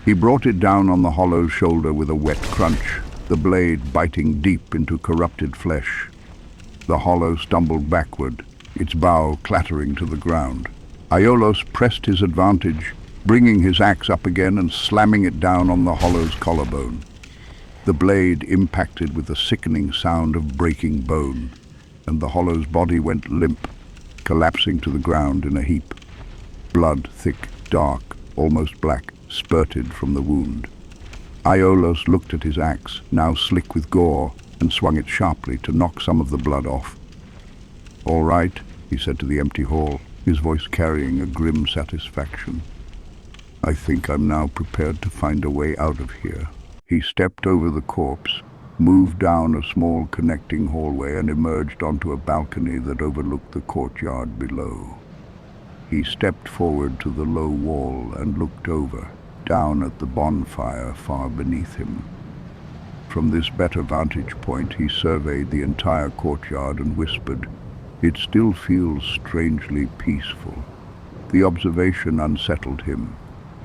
He brought it down on the hollow's shoulder with a wet crunch, the blade biting deep into corrupted flesh. The hollow stumbled backward, its bow clattering to the ground. Aiolos pressed his advantage, bringing his axe up again and slamming it down on the hollow's collarbone. The blade impacted with a sickening sound of breaking bone, and the hollow's body went limp, collapsing to the ground in a heap. Blood, thick, dark, almost black, spurted from the wound. Aiolos looked at his axe, now slick with gore, and swung it sharply to knock some of the blood off. "All right," he said to the empty hall, his voice carrying a grim satisfaction. "I think I'm now prepared to find a way out of here." He stepped over the corpse, moved down a small connecting hallway, and emerged onto a balcony that overlooked the courtyard below. He stepped forward to the low wall and looked over. down at the bonfire far beneath him. From this better vantage point he surveyed the entire courtyard and whispered, "It still feels strangely peaceful." The observation unsettled him.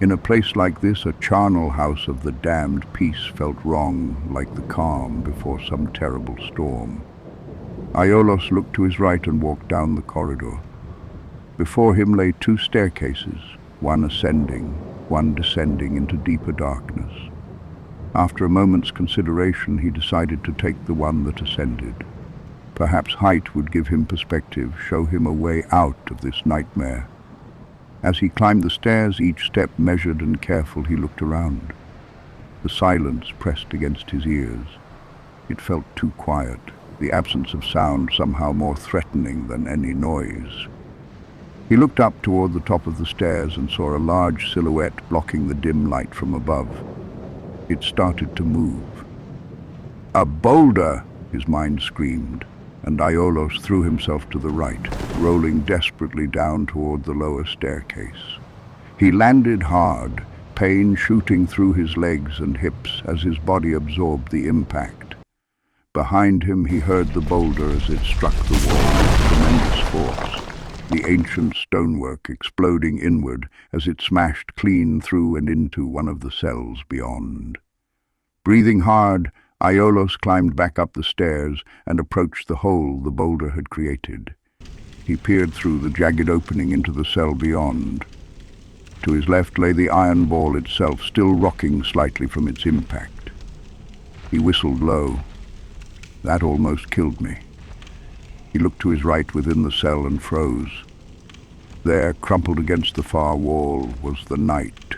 In a place like this, a charnel house of the damned, peace felt wrong, like the calm before some terrible storm. Aiolos looked to his right and walked down the corridor. Before him lay two staircases, one ascending, one descending into deeper darkness. After a moment's consideration, he decided to take the one that ascended. Perhaps height would give him perspective, show him a way out of this nightmare. As he climbed the stairs, each step measured and careful, he looked around. The silence pressed against his ears. It felt too quiet, the absence of sound somehow more threatening than any noise. He looked up toward the top of the stairs and saw a large silhouette blocking the dim light from above. It started to move. "A boulder!" his mind screamed, and Aiolos threw himself to the right, rolling desperately down toward the lower staircase. He landed hard, pain shooting through his legs and hips as his body absorbed the impact. Behind him he heard the boulder as it struck the wall with tremendous force, the ancient stonework exploding inward as it smashed clean through and into one of the cells beyond. Breathing hard, Aiolos climbed back up the stairs and approached the hole the boulder had created. He peered through the jagged opening into the cell beyond. To his left lay the iron ball itself, still rocking slightly from its impact. He whistled low. That almost killed me. He looked to his right within the cell and froze. There, crumpled against the far wall, was the knight.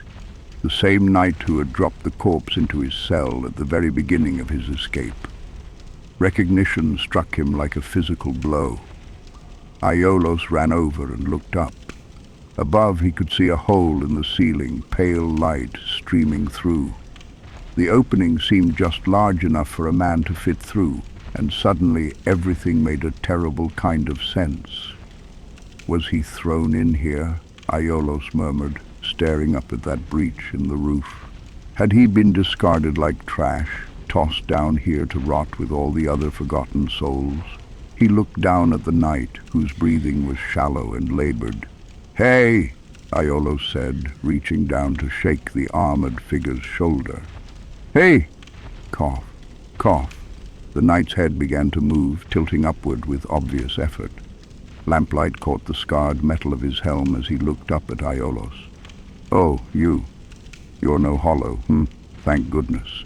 The same knight who had dropped the corpse into his cell at the very beginning of his escape. Recognition struck him like a physical blow. Aiolos ran over and looked up. Above he could see a hole in the ceiling, pale light streaming through. The opening seemed just large enough for a man to fit through, and suddenly everything made a terrible kind of sense. "Was he thrown in here?" Aiolos murmured, staring up at that breach in the roof. Had he been discarded like trash, tossed down here to rot with all the other forgotten souls? He looked down at the knight, whose breathing was shallow and labored. "Hey!" Aiolos said, reaching down to shake the armored figure's shoulder. "Hey!" Cough, cough. The knight's head began to move, tilting upward with obvious effort. Lamplight caught the scarred metal of his helm as he looked up at Aiolos. "Oh, you. You're no hollow, Thank goodness."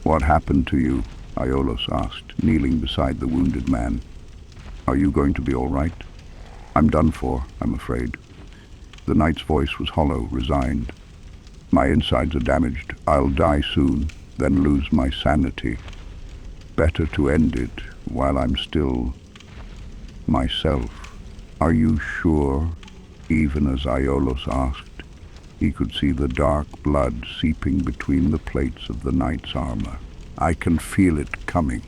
"What happened to you?" Aiolos asked, kneeling beside the wounded man. "Are you going to be all right?" "I'm done for, I'm afraid." The knight's voice was hollow, resigned. "My insides are damaged. I'll die soon, then lose my sanity. Better to end it while I'm still myself." "Are you sure?" Even as Aiolos asked, he could see the dark blood seeping between the plates of the knight's armor. "I can feel it coming."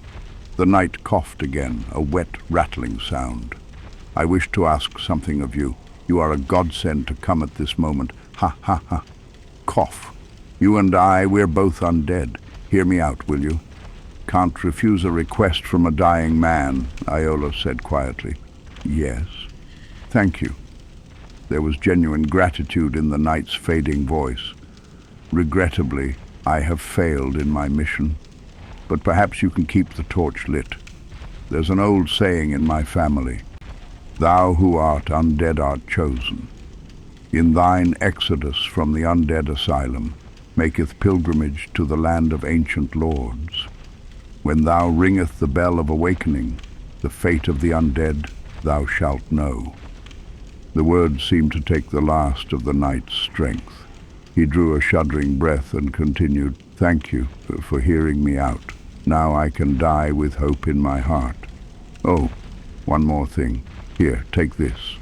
The knight coughed again, a wet, rattling sound. "I wish to ask something of you. You are a godsend to come at this moment. Ha, ha, ha. Cough. You and I, we're both undead. Hear me out, will you?" "Can't refuse a request from a dying man," Aiolos said quietly. "Yes." "Thank you." There was genuine gratitude in the knight's fading voice. "Regrettably, I have failed in my mission, but perhaps you can keep the torch lit. There's an old saying in my family, 'Thou who art undead art chosen.' In thine exodus from the Undead Asylum maketh pilgrimage to the land of ancient lords. When thou ringeth the bell of awakening, the fate of the undead thou shalt know." The words seemed to take the last of the knight's strength. He drew a shuddering breath and continued, "Thank you for hearing me out. Now I can die with hope in my heart. Oh, one more thing. Here, take this."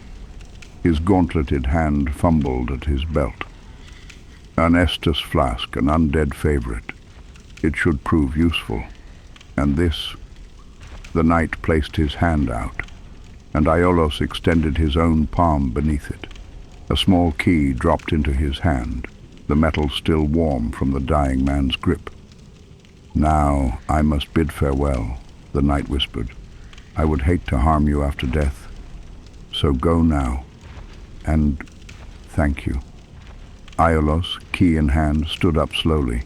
His gauntleted hand fumbled at his belt. "An Estus flask, an undead favorite. It should prove useful. And this." The knight placed his hand out, and Aiolos extended his own palm beneath it. A small key dropped into his hand. the metal still warm from the dying man's grip. "Now I must bid farewell," the knight whispered. "I would hate to harm you after death. So go now, and thank you." Aiolos, key in hand, stood up slowly.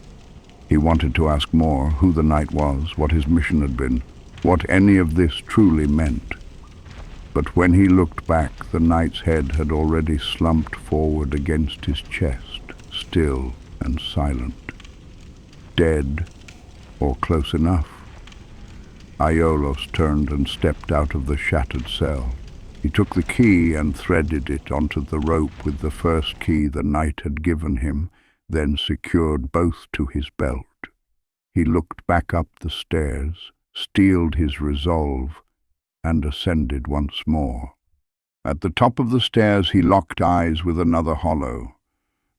He wanted to ask more, who the knight was, what his mission had been, what any of this truly meant. But when he looked back, the knight's head had already slumped forward against his chest, still and silent. Dead, or close enough. Aiolos turned and stepped out of the shattered cell. He took the key and threaded it onto the rope with the first key the knight had given him, then secured both to his belt. He looked back up the stairs, steeled his resolve, and ascended once more. At the top of the stairs he locked eyes with another hollow.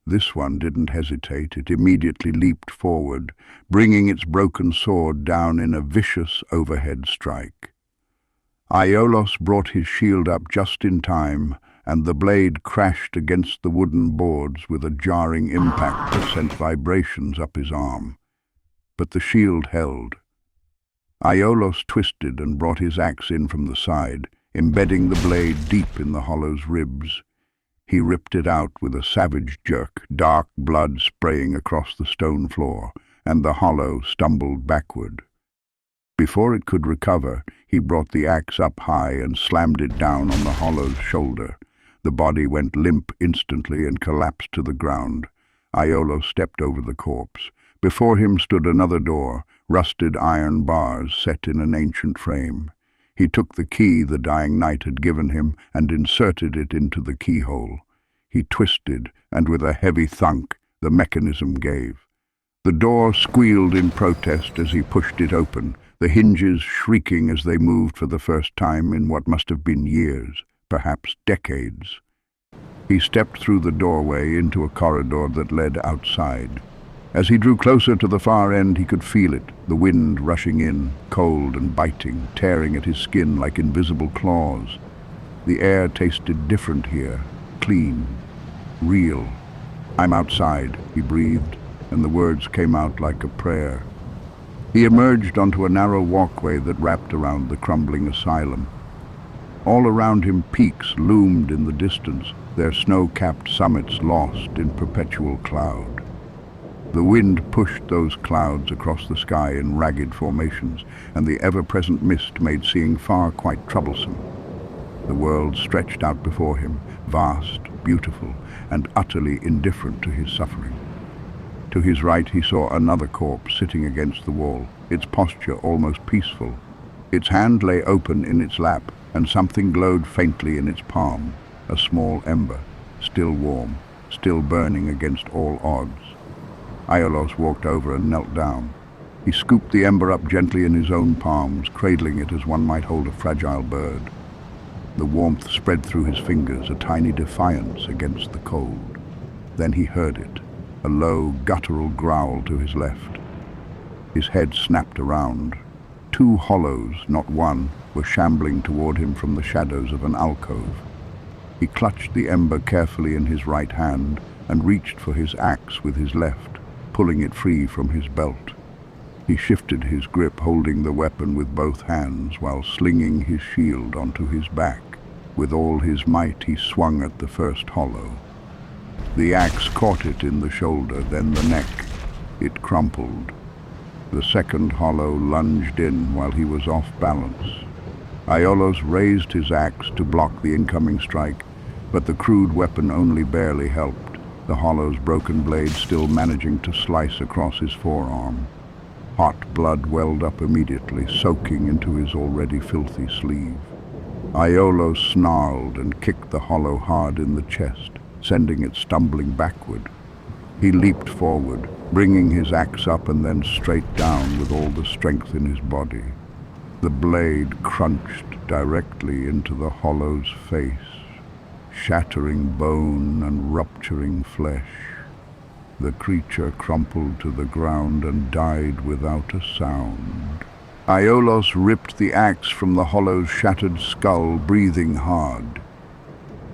This one didn't hesitate. It immediately leaped forward, bringing its broken sword down in a vicious overhead strike. Aiolos brought his shield up just in time, and the blade crashed against the wooden boards with a jarring impact that sent vibrations up his arm. But the shield held. Aiolos twisted and brought his axe in from the side, embedding the blade deep in the hollow's ribs. He ripped it out with a savage jerk, dark blood spraying across the stone floor, and the hollow stumbled backward. Before it could recover, he brought the axe up high and slammed it down on the hollow's shoulder. The body went limp instantly and collapsed to the ground. Aiolos stepped over the corpse. Before him stood another door, rusted iron bars set in an ancient frame. He took the key the dying knight had given him and inserted it into the keyhole. He twisted, and with a heavy thunk, the mechanism gave. The door squealed in protest as he pushed it open, the hinges shrieking as they moved for the first time in what must have been years, perhaps decades. He stepped through the doorway into a corridor that led outside. As he drew closer to the far end, he could feel it, the wind rushing in, cold and biting, tearing at his skin like invisible claws. The air tasted different here, clean, real. "I'm outside," he breathed, and the words came out like a prayer. He emerged onto a narrow walkway that wrapped around the crumbling asylum. All around him peaks loomed in the distance, their snow-capped summits lost in perpetual cloud. The wind pushed those clouds across the sky in ragged formations, and the ever-present mist made seeing far quite troublesome. The world stretched out before him, vast, beautiful, and utterly indifferent to his suffering. To his right he saw another corpse sitting against the wall, its posture almost peaceful. Its hand lay open in its lap, and something glowed faintly in its palm, a small ember, still warm, still burning against all odds. Aiolos walked over and knelt down. He scooped the ember up gently in his own palms, cradling it as one might hold a fragile bird. The warmth spread through his fingers, a tiny defiance against the cold. Then he heard it, a low, guttural growl to his left. His head snapped around. Two hollows, not one, were shambling toward him from the shadows of an alcove. He clutched the ember carefully in his right hand and reached for his axe with his left, pulling it free from his belt. He shifted his grip, holding the weapon with both hands while slinging his shield onto his back. With all his might he swung at the first hollow. The axe caught it in the shoulder, then the neck. It crumpled. The second hollow lunged in while he was off balance. Aiolos raised his axe to block the incoming strike, but the crude weapon only barely helped, the hollow's broken blade still managing to slice across his forearm. Hot blood welled up immediately, soaking into his already filthy sleeve. Aiolos snarled and kicked the hollow hard in the chest, sending it stumbling backward. He leaped forward, bringing his axe up and then straight down with all the strength in his body. The blade crunched directly into the hollow's face, shattering bone and rupturing flesh. The creature crumpled to the ground and died without a sound. Aiolos ripped the axe from the hollow's shattered skull, breathing hard.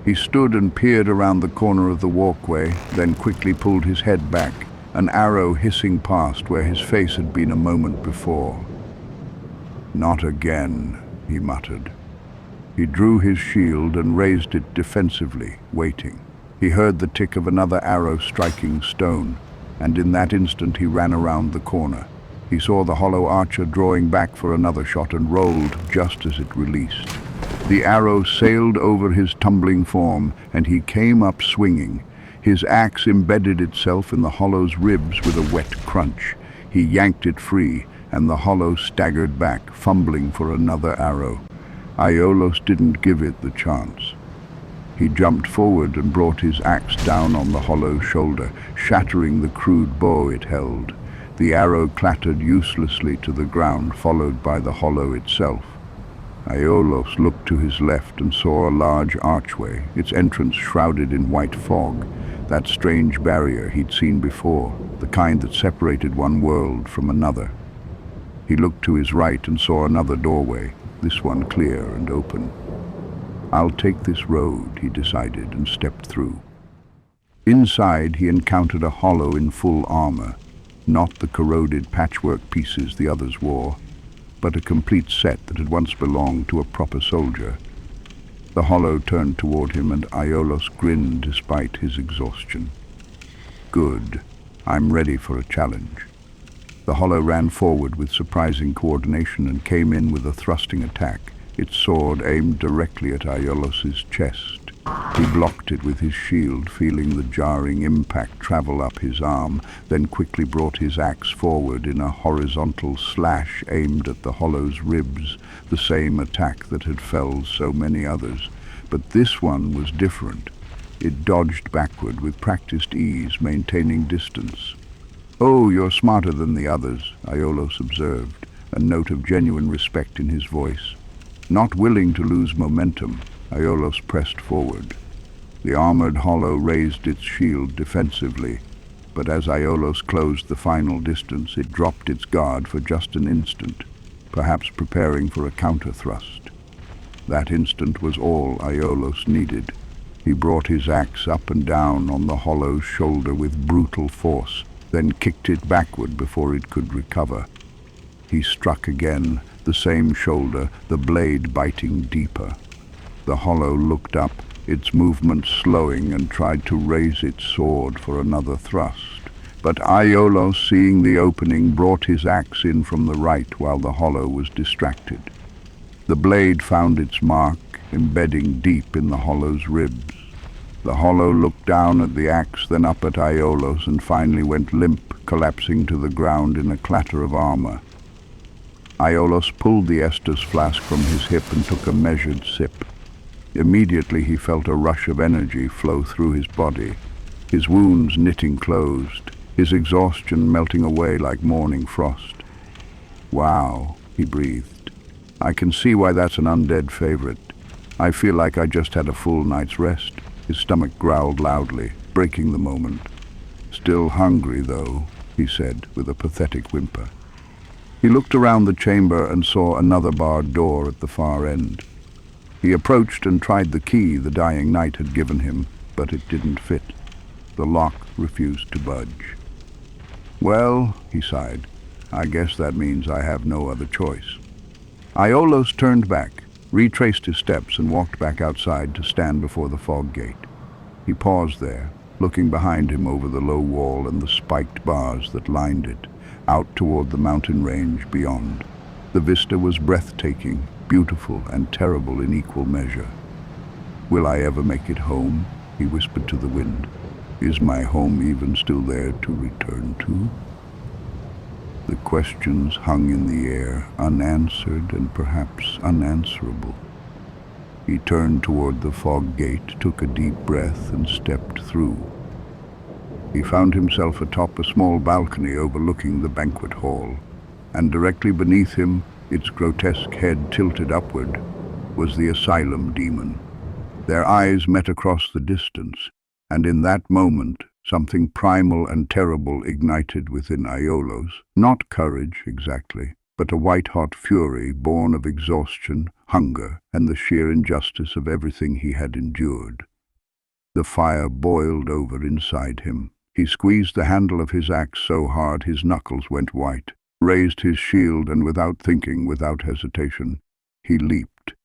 He stood and peered around the corner of the walkway, then quickly pulled his head back, an arrow hissing past where his face had been a moment before. "Not again," he muttered. He drew his shield and raised it defensively, waiting. He heard the tick of another arrow striking stone, and in that instant he ran around the corner. He saw the hollow archer drawing back for another shot and rolled just as it released. The arrow sailed over his tumbling form, and he came up swinging. His axe embedded itself in the hollow's ribs with a wet crunch. He yanked it free, and the hollow staggered back, fumbling for another arrow. Aiolos didn't give it the chance. He jumped forward and brought his axe down on the hollow's shoulder, shattering the crude bow it held. The arrow clattered uselessly to the ground, followed by the hollow itself. Aiolos looked to his left and saw a large archway, its entrance shrouded in white fog, that strange barrier he'd seen before, the kind that separated one world from another. He looked to his right and saw another doorway, this one clear and open. "I'll take this road," he decided, and stepped through. Inside he encountered a hollow in full armor, not the corroded patchwork pieces the others wore, but a complete set that had once belonged to a proper soldier. The hollow turned toward him, and Aiolos grinned despite his exhaustion. "Good. I'm ready for a challenge." The hollow ran forward with surprising coordination and came in with a thrusting attack, its sword aimed directly at Aiolos's chest. He blocked it with his shield, feeling the jarring impact travel up his arm, then quickly brought his axe forward in a horizontal slash aimed at the hollow's ribs, the same attack that had felled so many others. But this one was different. It dodged backward with practiced ease, maintaining distance. "Oh, you're smarter than the others," Aiolos observed, a note of genuine respect in his voice. Not willing to lose momentum, Aiolos pressed forward. The armored hollow raised its shield defensively, but as Aiolos closed the final distance, it dropped its guard for just an instant, perhaps preparing for a counter-thrust. That instant was all Aiolos needed. He brought his axe up and down on the hollow's shoulder with brutal force, then kicked it backward before it could recover. He struck again, the same shoulder, the blade biting deeper. The hollow looked up, its movement slowing, and tried to raise its sword for another thrust. But Aiolos, seeing the opening, brought his axe in from the right while the hollow was distracted. The blade found its mark, embedding deep in the hollow's ribs. The hollow looked down at the axe, then up at Aiolos, and finally went limp, collapsing to the ground in a clatter of armor. Aiolos pulled the Estus flask from his hip and took a measured sip. Immediately he felt a rush of energy flow through his body, his wounds knitting closed, his exhaustion melting away like morning frost. "Wow," he breathed. "I can see why that's an undead favorite. I feel like I just had a full night's rest." His stomach growled loudly, breaking the moment. "Still hungry, though," he said with a pathetic whimper. He looked around the chamber and saw another barred door at the far end. He approached and tried the key the dying knight had given him, but it didn't fit. The lock refused to budge. "Well," he sighed, "I guess that means I have no other choice." Aiolos turned back, retraced his steps, and walked back outside to stand before the fog gate. He paused there, looking behind him over the low wall and the spiked bars that lined it, out toward the mountain range beyond. The vista was breathtaking, beautiful, and terrible in equal measure. "Will I ever make it home?" he whispered to the wind. "Is my home even still there to return to?" The questions hung in the air, unanswered and perhaps unanswerable. He turned toward the fog gate, took a deep breath, and stepped through. He found himself atop a small balcony overlooking the banquet hall, and directly beneath him, its grotesque head tilted upward, was the Asylum Demon. Their eyes met across the distance, and in that moment, something primal and terrible ignited within Aiolos. Not courage, exactly, but a white-hot fury born of exhaustion, hunger, and the sheer injustice of everything he had endured. The fire boiled over inside him. He squeezed the handle of his axe so hard his knuckles went white, raised his shield, and without thinking, without hesitation, he leaped.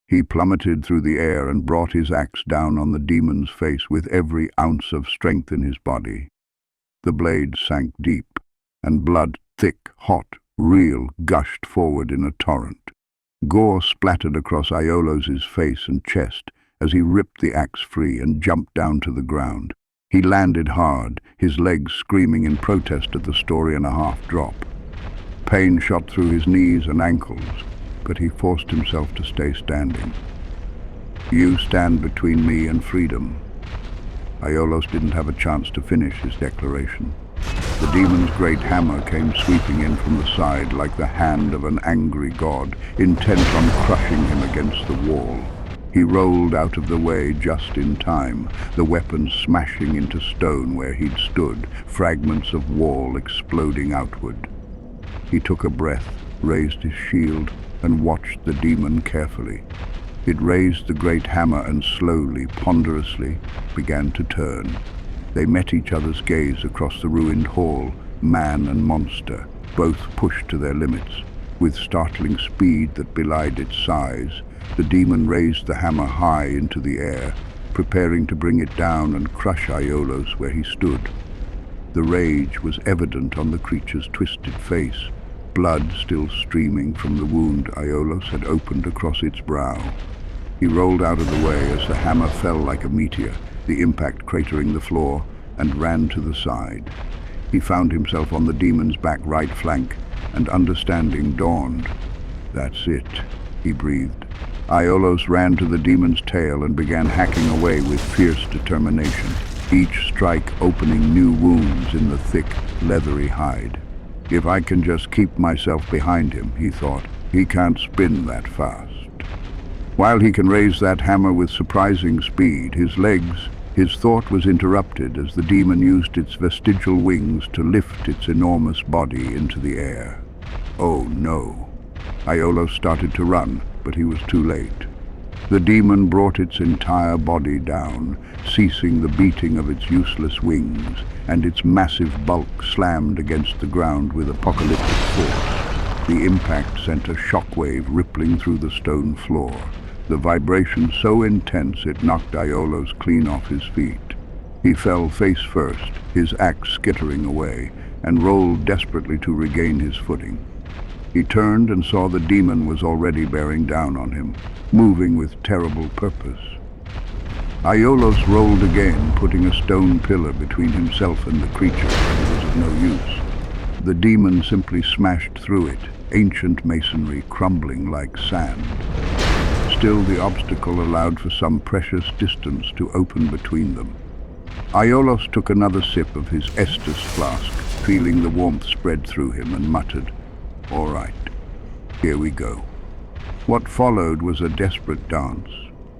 He plummeted through the air and brought his axe down on the demon's face with every ounce of strength in his body. The blade sank deep, and blood, thick, hot, real, gushed forward in a torrent. Gore splattered across Iolos's face and chest as he ripped the axe free and jumped down to the ground. He landed hard, his legs screaming in protest at the story-and-a-half drop. Pain shot through his knees and ankles, but he forced himself to stay standing. "You stand between me and freedom." Iolos didn't have a chance to finish his declaration. The demon's great hammer came sweeping in from the side like the hand of an angry god, intent on crushing him against the wall. He rolled out of the way just in time, the weapon smashing into stone where he'd stood, fragments of wall exploding outward. He took a breath, raised his shield, and watched the demon carefully. It raised the great hammer and slowly, ponderously, began to turn. They met each other's gaze across the ruined hall, man and monster, both pushed to their limits. With startling speed that belied its size, the demon raised the hammer high into the air, preparing to bring it down and crush Iolos where he stood. The rage was evident on the creature's twisted face, blood still streaming from the wound Iolos had opened across its brow. He rolled out of the way as the hammer fell like a meteor, the impact cratering the floor, and ran to the side. He found himself on the demon's back right flank, and understanding dawned. "That's it," he breathed. Iolos ran to the demon's tail and began hacking away with fierce determination, each strike opening new wounds in the thick, leathery hide. "If I can just keep myself behind him," he thought, "he can't spin that fast." While he can raise that hammer with surprising speed, his thought was interrupted as the demon used its vestigial wings to lift its enormous body into the air. Oh no! Iolos started to run, but he was too late. The demon brought its entire body down, ceasing the beating of its useless wings, and its massive bulk slammed against the ground with apocalyptic force. The impact sent a shockwave rippling through the stone floor, the vibration so intense it knocked Iolos clean off his feet. He fell face first, his axe skittering away, and rolled desperately to regain his footing. He turned and saw the demon was already bearing down on him, moving with terrible purpose. Iolos rolled again, putting a stone pillar between himself and the creature, but it was of no use. The demon simply smashed through it, ancient masonry crumbling like sand. Still, the obstacle allowed for some precious distance to open between them. Iolos took another sip of his Estus flask, feeling the warmth spread through him, and muttered, "All right, here we go." What followed was a desperate dance,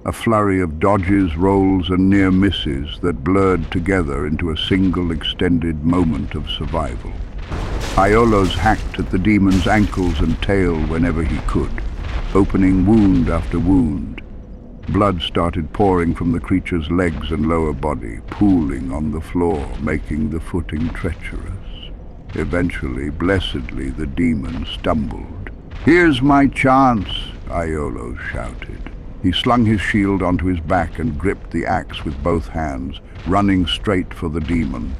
a flurry of dodges, rolls, and near misses that blurred together into a single extended moment of survival. Iolos hacked at the demon's ankles and tail whenever he could, opening wound after wound. Blood started pouring from the creature's legs and lower body, pooling on the floor, making the footing treacherous. Eventually, blessedly, the demon stumbled. "Here's my chance," Iolos shouted. He slung his shield onto his back and gripped the axe with both hands, running straight for the demon.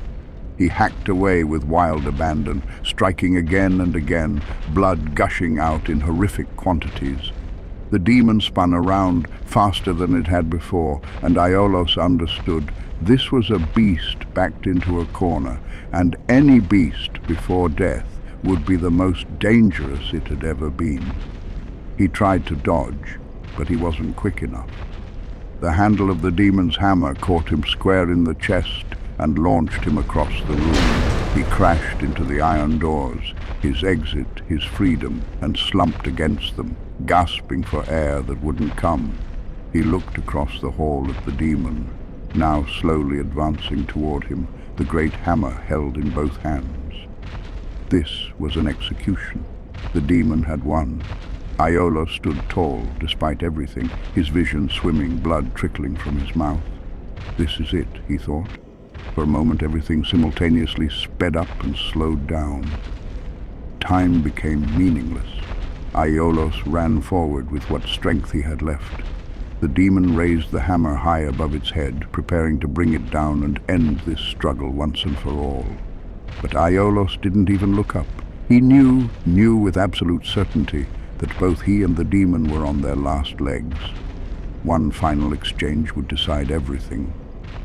He hacked away with wild abandon, striking again and again, blood gushing out in horrific quantities. The demon spun around faster than it had before, and Iolos understood this was a beast backed into a corner, and any beast before death would be the most dangerous it had ever been. He tried to dodge, but he wasn't quick enough. The handle of the demon's hammer caught him square in the chest and launched him across the room. He crashed into the iron doors, his exit, his freedom, and slumped against them, gasping for air that wouldn't come. He looked across the hall at the demon, now slowly advancing toward him, the great hammer held in both hands. This was an execution. The demon had won. Iolos stood tall, despite everything, his vision swimming, blood trickling from his mouth. This is it, he thought. For a moment, everything simultaneously sped up and slowed down. Time became meaningless. Aiolos ran forward with what strength he had left. The demon raised the hammer high above its head, preparing to bring it down and end this struggle once and for all. But Aiolos didn't even look up. He knew with absolute certainty that both he and the demon were on their last legs. One final exchange would decide everything.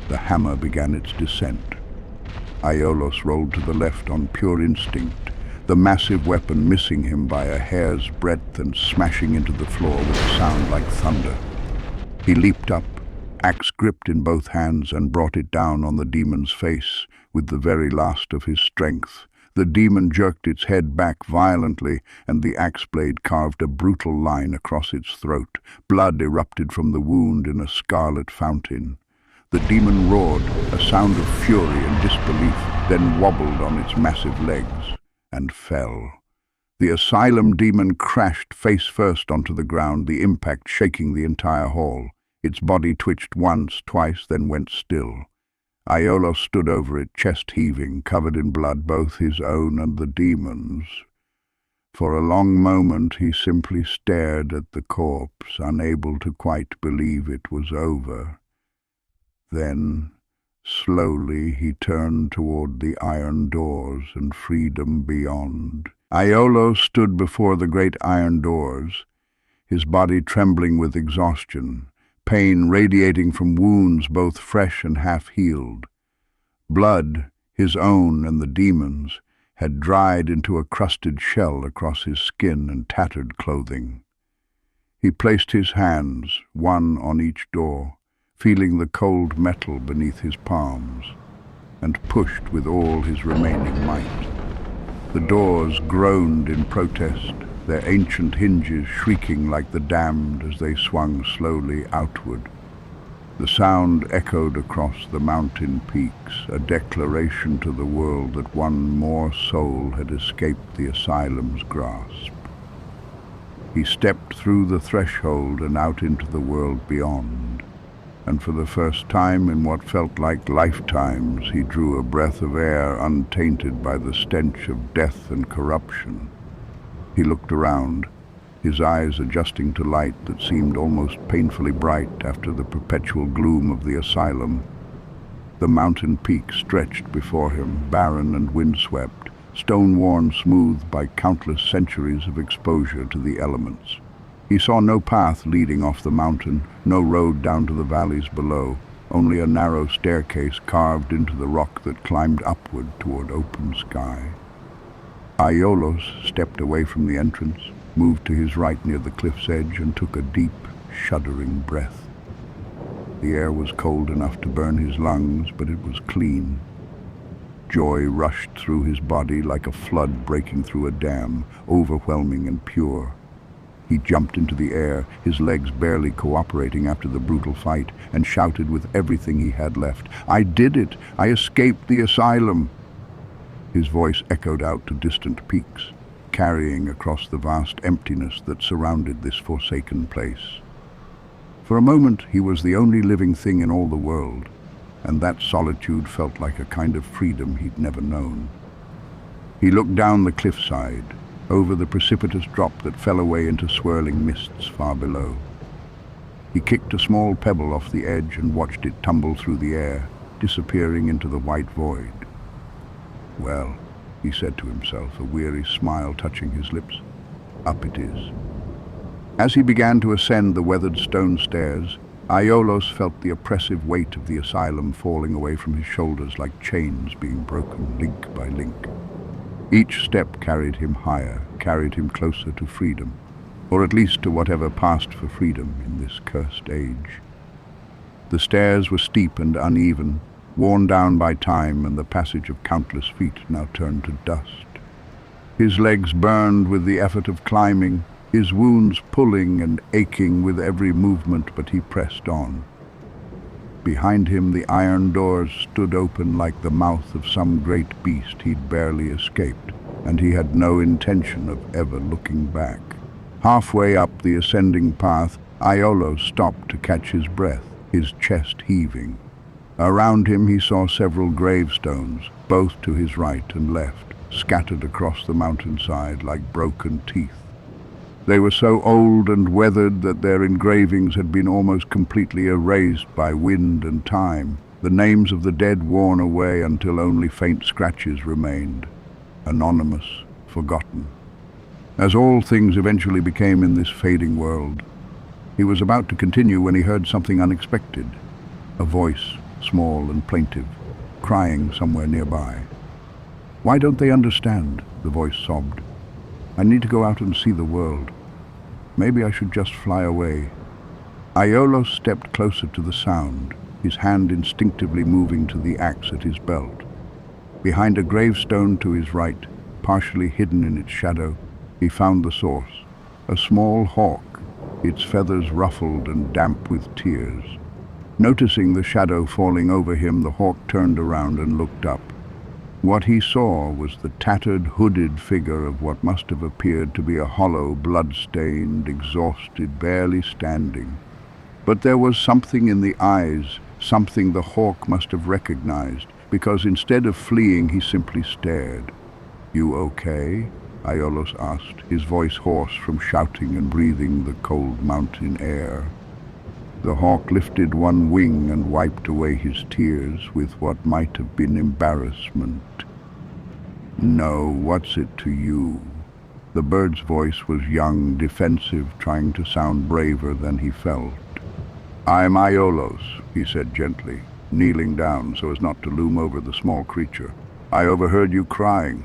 The hammer began its descent. Aiolos rolled to the left on pure instinct, the massive weapon missing him by a hair's breadth and smashing into the floor with a sound like thunder. He leaped up, axe gripped in both hands, and brought it down on the demon's face with the very last of his strength. The demon jerked its head back violently, and the axe blade carved a brutal line across its throat. Blood erupted from the wound in a scarlet fountain. The demon roared, a sound of fury and disbelief, then wobbled on its massive legs and fell. The Asylum Demon crashed face first onto the ground, the impact shaking the entire hall. Its body twitched once, twice, then went still. Aiolos stood over it, chest heaving, covered in blood, both his own and the demon's. For a long moment he simply stared at the corpse, unable to quite believe it was over. Then, slowly, he turned toward the iron doors and freedom beyond. Aiolos stood before the great iron doors, his body trembling with exhaustion, pain radiating from wounds both fresh and half-healed. Blood, his own and the demon's, had dried into a crusted shell across his skin and tattered clothing. He placed his hands, one on each door, feeling the cold metal beneath his palms, and pushed with all his remaining might. The doors groaned in protest, their ancient hinges shrieking like the damned as they swung slowly outward. The sound echoed across the mountain peaks, a declaration to the world that one more soul had escaped the asylum's grasp. He stepped through the threshold and out into the world beyond, and for the first time in what felt like lifetimes, he drew a breath of air untainted by the stench of death and corruption. He looked around, his eyes adjusting to light that seemed almost painfully bright after the perpetual gloom of the asylum. The mountain peak stretched before him, barren and windswept, stone-worn smooth by countless centuries of exposure to the elements. He saw no path leading off the mountain, no road down to the valleys below, only a narrow staircase carved into the rock that climbed upward toward open sky. Aiolos stepped away from the entrance, moved to his right near the cliff's edge, and took a deep, shuddering breath. The air was cold enough to burn his lungs, but it was clean. Joy rushed through his body like a flood breaking through a dam, overwhelming and pure. He jumped into the air, his legs barely cooperating after the brutal fight, and shouted with everything he had left, "I did it! I escaped the asylum!" His voice echoed out to distant peaks, carrying across the vast emptiness that surrounded this forsaken place. For a moment he was the only living thing in all the world, and that solitude felt like a kind of freedom he'd never known. He looked down the cliffside, over the precipitous drop that fell away into swirling mists far below. He kicked a small pebble off the edge and watched it tumble through the air, disappearing into the white void. "Well," he said to himself, a weary smile touching his lips, "up it is." As he began to ascend the weathered stone stairs, Aiolos felt the oppressive weight of the asylum falling away from his shoulders like chains being broken link by link. Each step carried him higher, carried him closer to freedom, or at least to whatever passed for freedom in this cursed age. The stairs were steep and uneven, worn down by time and the passage of countless feet now turned to dust. His legs burned with the effort of climbing, his wounds pulling and aching with every movement, but he pressed on. Behind him the iron doors stood open like the mouth of some great beast he'd barely escaped, and he had no intention of ever looking back. Halfway up the ascending path, Aiolos stopped to catch his breath, his chest heaving. Around him he saw several gravestones, both to his right and left, scattered across the mountainside like broken teeth. They were so old and weathered that their engravings had been almost completely erased by wind and time, the names of the dead worn away until only faint scratches remained, anonymous, forgotten. As all things eventually became in this fading world, he was about to continue when he heard something unexpected, a voice, small and plaintive, crying somewhere nearby. "Why don't they understand?" the voice sobbed. "I need to go out and see the world. Maybe I should just fly away." Aiolos stepped closer to the sound, his hand instinctively moving to the axe at his belt. Behind a gravestone to his right, partially hidden in its shadow, he found the source, a small hawk, its feathers ruffled and damp with tears. Noticing the shadow falling over him, the hawk turned around and looked up. What he saw was the tattered, hooded figure of what must have appeared to be a hollow, blood-stained, exhausted, barely standing. But there was something in the eyes, something the hawk must have recognized, because instead of fleeing, he simply stared. "You okay?" Aiolos asked, his voice hoarse from shouting and breathing the cold mountain air. The hawk lifted one wing and wiped away his tears with what might have been embarrassment. "No, what's it to you?" The bird's voice was young, defensive, trying to sound braver than he felt. "I'm Aiolos," he said gently, kneeling down so as not to loom over the small creature. "I overheard you crying."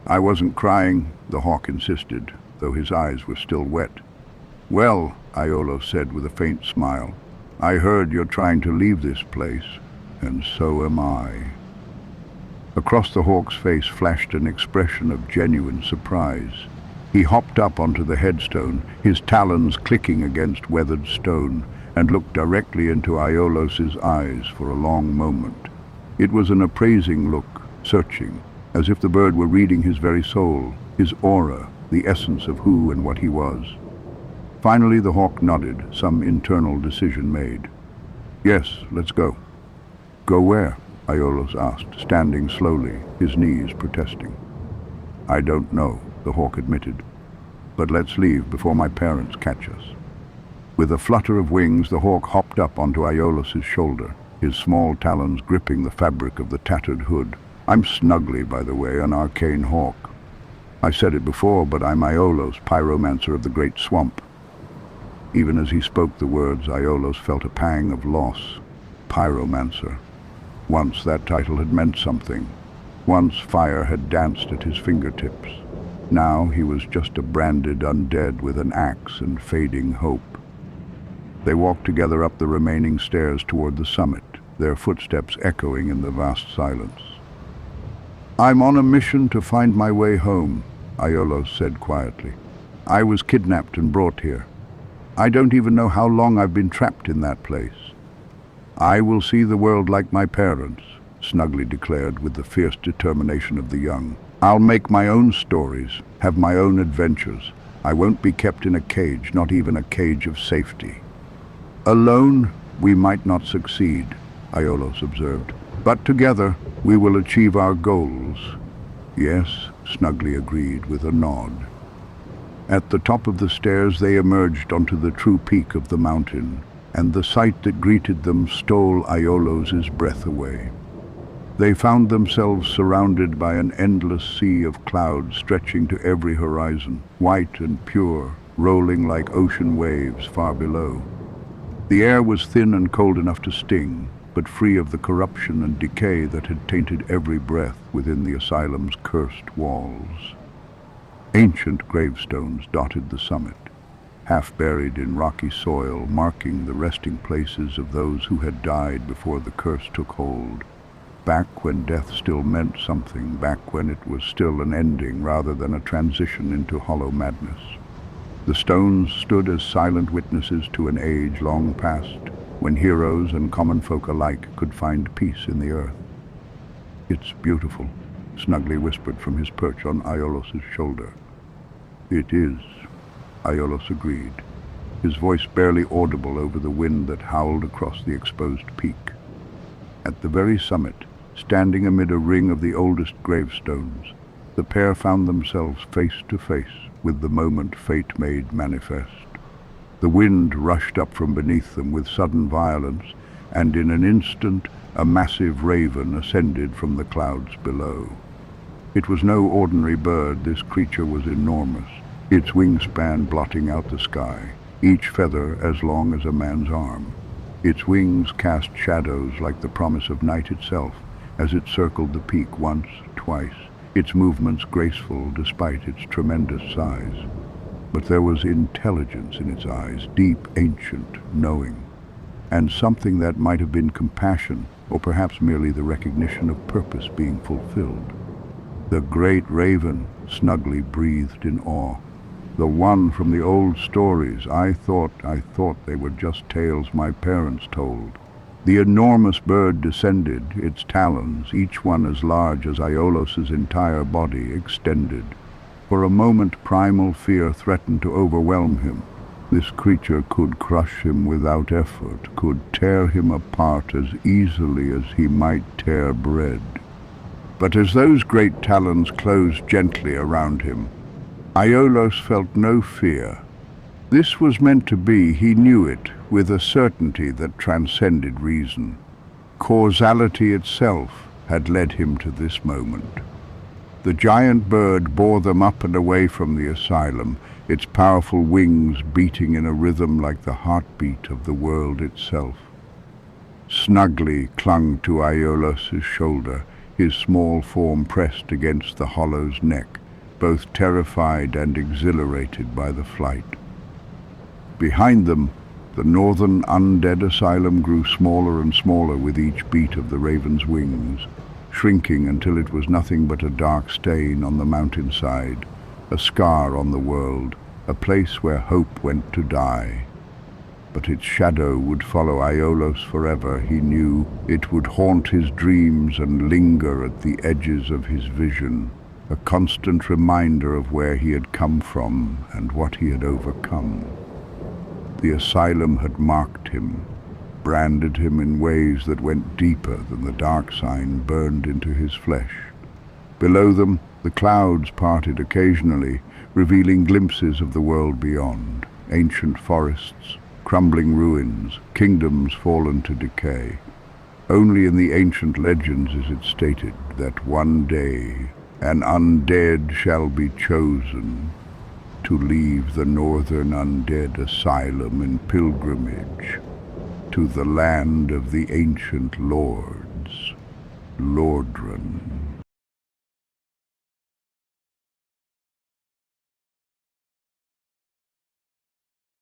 "I wasn't crying," the hawk insisted, though his eyes were still wet. "Well," Aiolos said with a faint smile, "I heard you're trying to leave this place, and so am I." Across the hawk's face flashed an expression of genuine surprise. He hopped up onto the headstone, his talons clicking against weathered stone, and looked directly into Aiolos's eyes for a long moment. It was an appraising look, searching, as if the bird were reading his very soul, his aura, the essence of who and what he was. Finally the hawk nodded, some internal decision made. "Yes, let's go." "Go where?" Aiolos asked, standing slowly, his knees protesting. "I don't know," the hawk admitted, "but let's leave before my parents catch us." With a flutter of wings, the hawk hopped up onto Aiolos's shoulder, his small talons gripping the fabric of the tattered hood. "I'm Snuggly, by the way, an arcane hawk. I said it before, but I'm Aiolos, pyromancer of the Great Swamp." Even as he spoke the words, Aiolos felt a pang of loss. Pyromancer. Once that title had meant something. Once fire had danced at his fingertips. Now he was just a branded undead with an axe and fading hope. They walked together up the remaining stairs toward the summit, their footsteps echoing in the vast silence. "I'm on a mission to find my way home," Aiolos said quietly. "I was kidnapped and brought here. I don't even know how long I've been trapped in that place." "I will see the world like my parents," Snuggly declared with the fierce determination of the young. "I'll make my own stories, have my own adventures. I won't be kept in a cage, not even a cage of safety." "Alone, we might not succeed," Aiolos observed, "but together we will achieve our goals." "Yes," Snuggly agreed with a nod. At the top of the stairs they emerged onto the true peak of the mountain, and the sight that greeted them stole Aiolos's breath away. They found themselves surrounded by an endless sea of clouds stretching to every horizon, white and pure, rolling like ocean waves far below. The air was thin and cold enough to sting, but free of the corruption and decay that had tainted every breath within the asylum's cursed walls. Ancient gravestones dotted the summit, half buried in rocky soil, marking the resting places of those who had died before the curse took hold. Back when death still meant something, back when it was still an ending rather than a transition into hollow madness. The stones stood as silent witnesses to an age long past, when heroes and common folk alike could find peace in the earth. "It's beautiful," Snuggly whispered from his perch on Aiolos's shoulder. "It is," Aiolos agreed, his voice barely audible over the wind that howled across the exposed peak. At the very summit, standing amid a ring of the oldest gravestones, the pair found themselves face to face with the moment fate made manifest. The wind rushed up from beneath them with sudden violence, and in an instant a massive raven ascended from the clouds below. It was no ordinary bird. This creature was enormous, its wingspan blotting out the sky, each feather as long as a man's arm. Its wings cast shadows like the promise of night itself as it circled the peak once, twice, its movements graceful despite its tremendous size. But there was intelligence in its eyes, deep, ancient, knowing, and something that might have been compassion, or perhaps merely the recognition of purpose being fulfilled. The great raven snugly breathed in awe. The one from the old stories. I thought they were just tales my parents told. The enormous bird descended, its talons, each one as large as Iolos's entire body, extended. For a moment primal fear threatened to overwhelm him. This creature could crush him without effort, could tear him apart as easily as he might tear bread. But as those great talons closed gently around him, Aiolos felt no fear. This was meant to be, he knew it, with a certainty that transcended reason. Causality itself had led him to this moment. The giant bird bore them up and away from the asylum, its powerful wings beating in a rhythm like the heartbeat of the world itself. Snugly clung to Iolos's shoulder, his small form pressed against the hollow's neck, both terrified and exhilarated by the flight. Behind them, the northern Undead Asylum grew smaller and smaller with each beat of the raven's wings, shrinking until it was nothing but a dark stain on the mountainside, a scar on the world, a place where hope went to die. But its shadow would follow Aiolos forever. He knew it would haunt his dreams and linger at the edges of his vision, a constant reminder of where he had come from and what he had overcome. The asylum had marked him, branded him in ways that went deeper than the Darksign burned into his flesh. Below them, the clouds parted occasionally, revealing glimpses of the world beyond, ancient forests, crumbling ruins, kingdoms fallen to decay. Only in the ancient legends is it stated that one day an undead shall be chosen to leave the northern Undead Asylum in pilgrimage to the land of the ancient lords, Lordran.